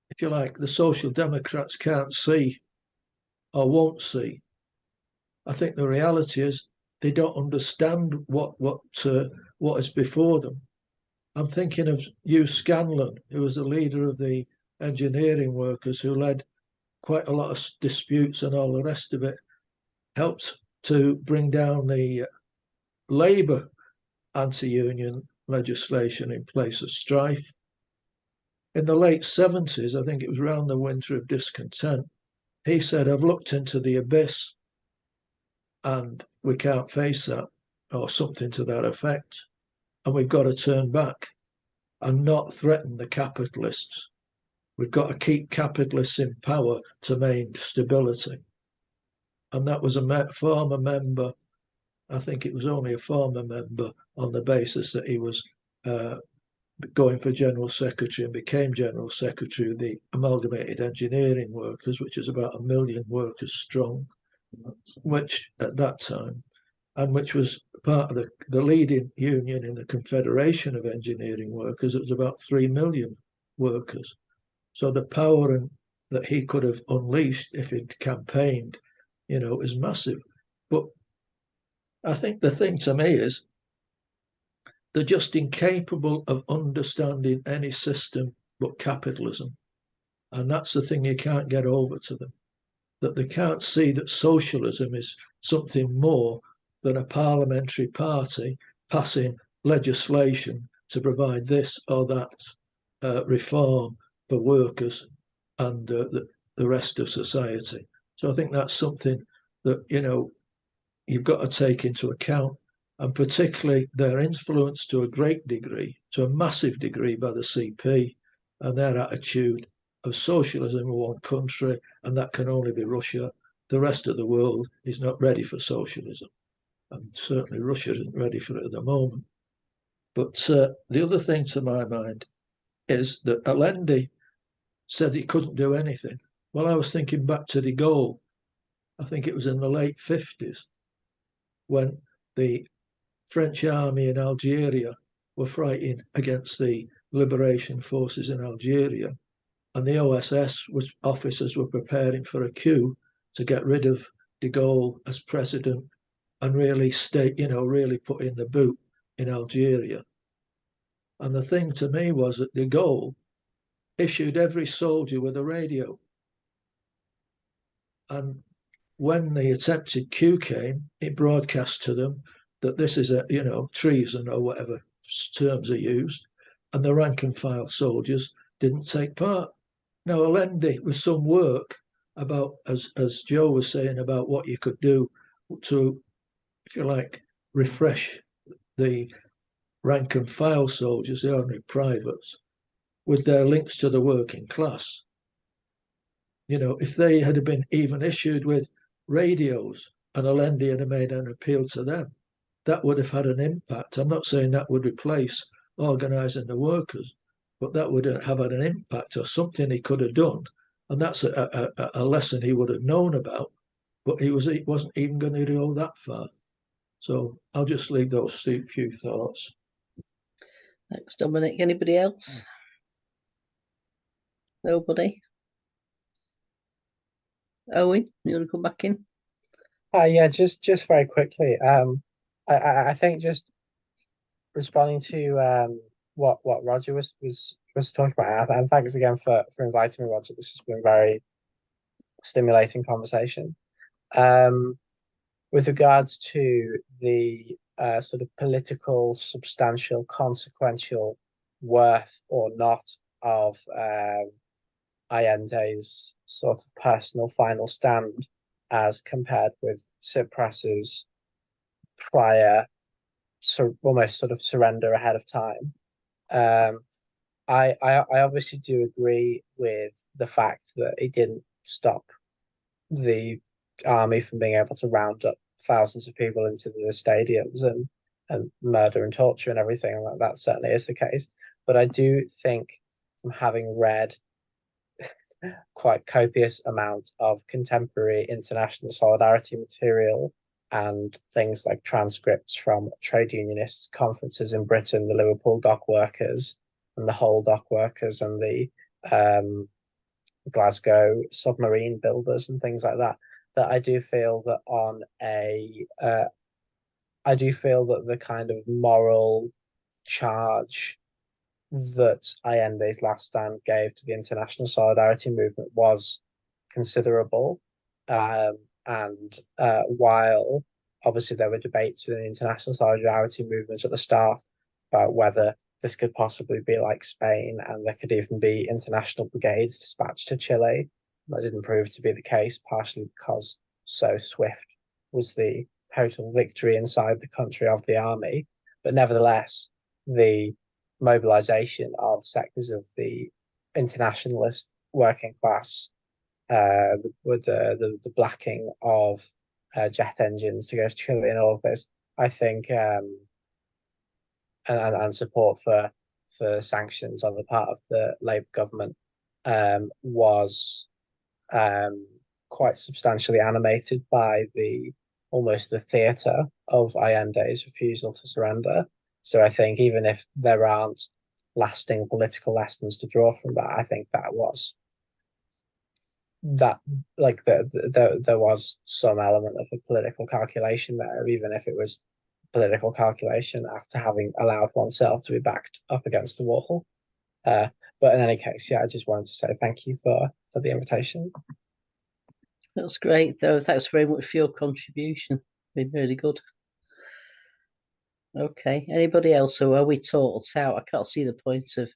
if you like, the Social Democrats can't see or won't see. I think the reality is they don't understand what is before them. I'm thinking of Hugh Scanlon, who was the leader of the engineering workers, who led quite a lot of disputes and all the rest of it, helped to bring down the Labour anti-union legislation in place of strife. In the late 70s, I think it was around the winter of discontent, he said, "I've looked into the abyss and we can't face that," or something to that effect. And we've got to turn back and not threaten the capitalists. We've got to keep capitalists in power to maintain stability. And that was a former member, I think it was only a former member, on the basis that he was going for General Secretary and became General Secretary of the Amalgamated Engineering Workers, which is about 1 million workers strong, which at that time, and which was part of the leading union in the Confederation of Engineering Workers. It was about 3 million workers. So the power that he could have unleashed if he'd campaigned, is massive. But I think the thing to me is they're just incapable of understanding any system but capitalism. And that's the thing you can't get over to them, that they can't see that socialism is something more than a parliamentary party passing legislation to provide this or that reform for workers and the rest of society. So I think that's something that, you've got to take into account, and particularly their influence to a great degree, to a massive degree, by the CP and their attitude of socialism in one country, and that can only be Russia. The rest of the world is not ready for socialism, and certainly Russia isn't ready for it at the moment. But the other thing to my mind is that Allende said he couldn't do anything. Well, I was thinking back to de Gaulle. I think it was in the late 50s when the French army in Algeria were fighting against the liberation forces in Algeria, and the OSS officers were preparing for a coup to get rid of de Gaulle as president and really really put in the boot in Algeria. And the thing to me was that de Gaulle issued every soldier with a radio. And when the attempted coup came, it broadcast to them that this is treason or whatever terms are used, and the rank and file soldiers didn't take part. Now, Allende, with some work about, as Joe was saying, about what you could do to, if you like, refresh the rank and file soldiers, the ordinary privates, with their links to the working class. You know, if they had been even issued with radios and Allende had made an appeal to them, that would have had an impact. I'm not saying that would replace organising the workers, but that would have had an impact or something he could have done. And that's a lesson he would have known about, but he wasn't even going to go that far. So I'll just leave those few thoughts. Thanks, Dominic. Anybody else? Nobody? Owen, you want to come back in? Yeah, just very quickly. I think just responding to what Roger was talking about, and thanks again for inviting me, Roger. This has been a very stimulating conversation. With regards to the sort of political, substantial, consequential worth or not of Allende's sort of personal final stand as compared with Tsipras's prior almost sort of surrender ahead of time. I obviously do agree with the fact that it didn't stop the army from being able to round up thousands of people into the stadiums and murder and torture and everything, and that certainly is the case. But I do think, from having read quite copious amount of contemporary international solidarity material and things like transcripts from trade unionists conferences in Britain, the Liverpool dock workers and the Hull dock workers and the Glasgow submarine builders and things like that, that I do feel that I do feel that the kind of moral charge that Allende's last stand gave to the international solidarity movement was considerable. And while obviously there were debates within the international solidarity movement at the start about whether this could possibly be like Spain and there could even be international brigades dispatched to Chile, that didn't prove to be the case, partially because so swift was the total victory inside the country of the army. But nevertheless, the mobilization of sectors of the internationalist working class, with the blacking of jet engines to go to Chile and all of this, I think, and support for sanctions on the part of the Labour government was quite substantially animated by almost the theatre of Allende's refusal to surrender. So I think even if there aren't lasting political lessons to draw from that, I think there was some element of a political calculation there, even if it was political calculation after having allowed oneself to be backed up against the wall. But in any case, yeah, I just wanted to say thank you for the invitation. That's great, though. Thanks very much for your contribution. Been really good. Okay, anybody else? Or are we taught out? I can't see the point of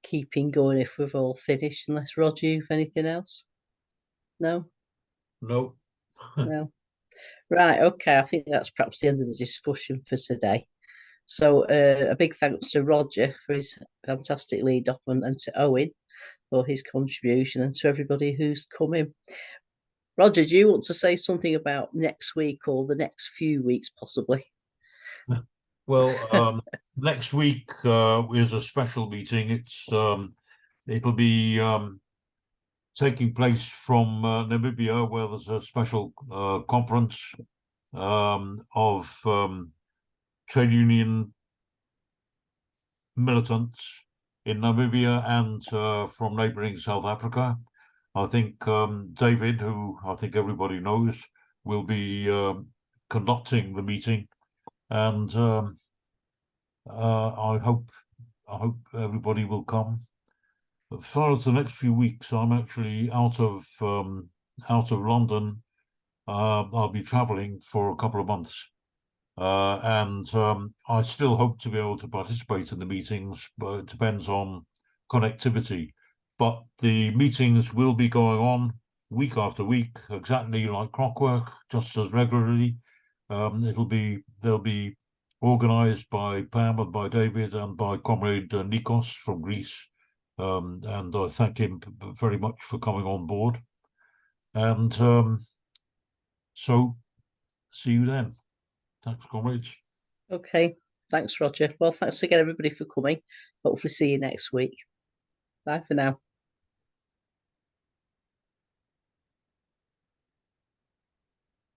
keeping going if we've all finished, unless Roger, you've anything else? No? No. No. Right, okay, I think that's perhaps the end of the discussion for today. So a big thanks to Roger for his fantastic lead up and to Owen for his contribution and to everybody who's come in. Roger, do you want to say something about next week or the next few weeks possibly? Well, next week is a special meeting. It'll be taking place from Namibia, where there's a special conference of trade union militants in Namibia and from neighbouring South Africa. I think David, who I think everybody knows, will be conducting the meeting, and I hope everybody will come. As far as the next few weeks, I'm actually out of London. I'll be travelling for a couple of months, and I still hope to be able to participate in the meetings, but it depends on connectivity. But the meetings will be going on week after week, exactly like clockwork, just as regularly. There'll be organised by Pam and by David and by Comrade Nikos from Greece. And I thank him very much for coming on board. And so, see you then. Thanks, comrades. Okay, thanks, Roger. Well, thanks again, everybody, for coming. Hopefully see you next week. Bye for now.